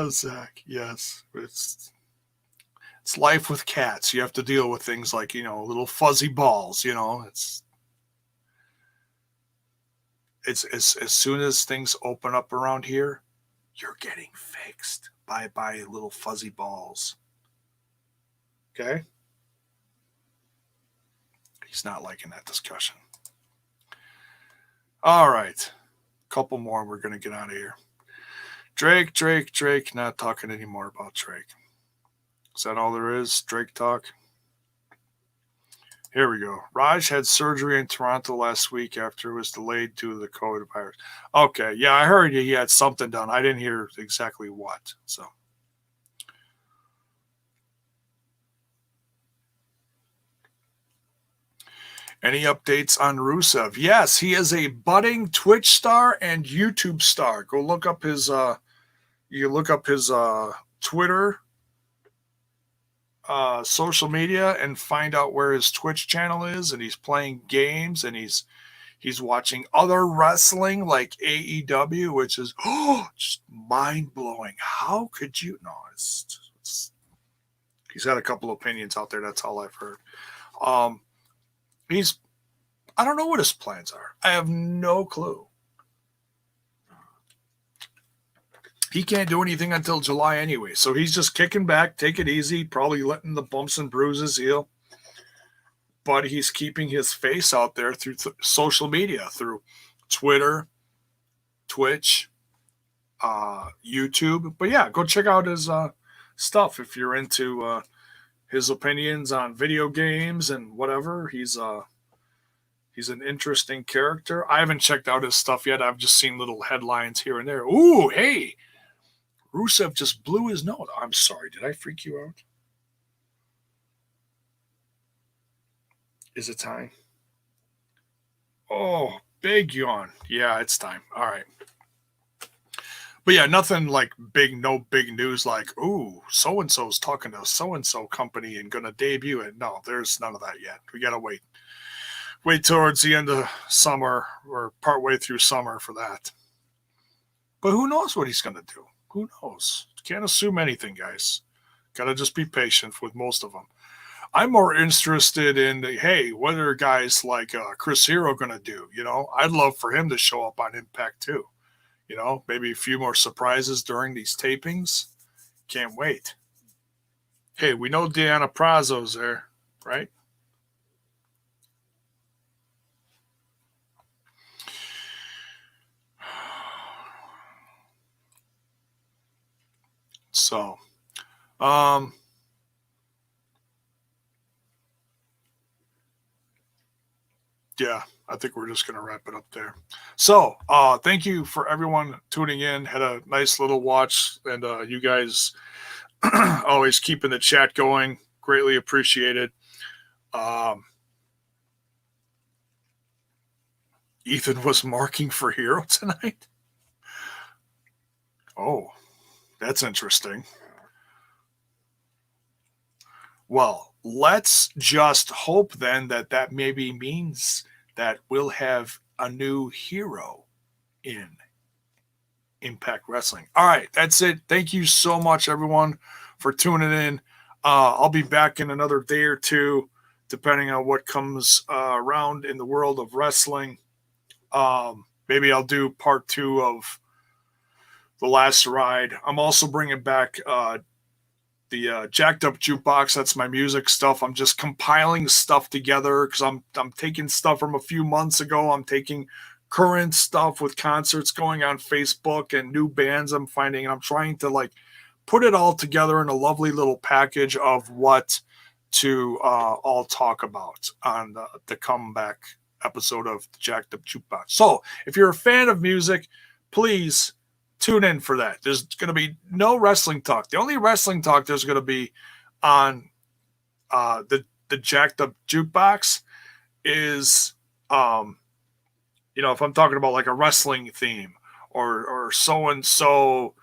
Speaker 1: Zach, yes. It's life with cats. You have to deal with things like, little fuzzy balls, it's as soon as things open up around here, you're getting fixed by little fuzzy balls. Okay? He's not liking that discussion. All right. Couple more. We're going to get out of here. Drake. Not talking anymore about Drake. Is that all there is? Drake talk? Here we go. Raj had surgery in Toronto last week after it was delayed due to the COVID virus. Okay, yeah, I heard he had something done. I didn't hear exactly what. So, any updates on Rusev? Yes, he is a budding Twitch star and YouTube star. Go look up his. You look up his Twitter. Social media and find out where his Twitch channel is, and he's playing games and he's watching other wrestling like AEW, which is just mind-blowing. How could you? No, it's he's had a couple opinions out there. That's all I've heard. I don't know what his plans are. I have no clue. He can't do anything until July anyway. So he's just kicking back, take it easy, probably letting the bumps and bruises heal. But he's keeping his face out there through social media, through Twitter, Twitch, YouTube. But yeah, go check out his stuff if you're into his opinions on video games and whatever. He's an interesting character. I haven't checked out his stuff yet. I've just seen little headlines here and there. Ooh, hey, Rusev just blew his nose. I'm sorry. Did I freak you out? Is it time? Oh, big yawn. Yeah, it's time. All right. But yeah, nothing like no big news like, ooh, so-and-so's talking to so-and-so company and going to debut it. No, there's none of that yet. We got to wait. Wait towards the end of summer or partway through summer for that. But who knows what he's going to do? Who knows? Can't assume anything, guys. Got to just be patient with most of them. I'm more interested in, hey, what are guys like Chris Hero going to do? I'd love for him to show up on Impact too. Maybe a few more surprises during these tapings. Can't wait. Hey, we know Deanna Prazo's there, right? So, yeah, I think we're just going to wrap it up there. So, thank you for everyone tuning in. Had a nice little watch, and you guys always keeping the chat going. Greatly appreciated. Ethan was marking for Hero tonight. Oh, that's interesting. Well, let's just hope then that maybe means that we'll have a new hero in Impact Wrestling. All right, that's it. Thank you so much, everyone, for tuning in. I'll be back in another day or two, depending on what comes around in the world of wrestling. Maybe I'll do part 2 of The Last Ride. I'm also bringing back the Jacked Up Jukebox. That's my music stuff. I'm just compiling stuff together because I'm taking stuff from a few months ago. I'm taking current stuff with concerts going on Facebook and new bands I'm finding, and I'm trying to like put it all together in a lovely little package of what to all talk about on the comeback episode of the Jacked Up Jukebox. So if you're a fan of music, please tune in for that. There's going to be no wrestling talk. The only wrestling talk there's going to be on the Jacked Up Jukebox is if I'm talking about like a wrestling theme or so and so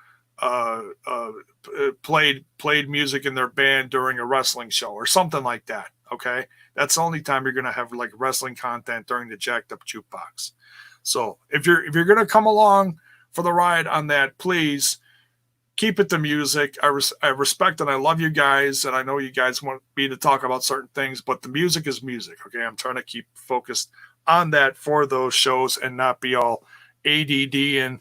Speaker 1: played music in their band during a wrestling show or something like that. Okay, that's the only time you're gonna have like wrestling content during the Jacked Up Jukebox. So if you're gonna come along for the ride on that, please keep it to music. I respect and I love you guys, and I know you guys want me to talk about certain things, but the music is music. Okay, I'm trying to keep focused on that for those shows and not be all ADD and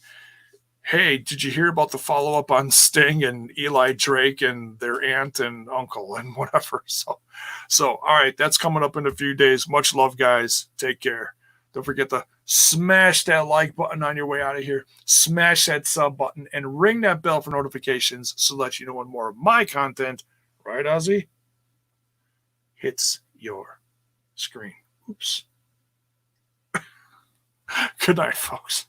Speaker 1: hey, did you hear about the follow-up on Sting and Eli Drake and their aunt and uncle and whatever. So all right, that's coming up in a few days. Much love, guys. Take care. Don't forget to smash that like button on your way out of here. Smash that sub button and ring that bell for notifications so that you know when more of my content, right, Ozzy, hits your screen. Oops. Good night, folks.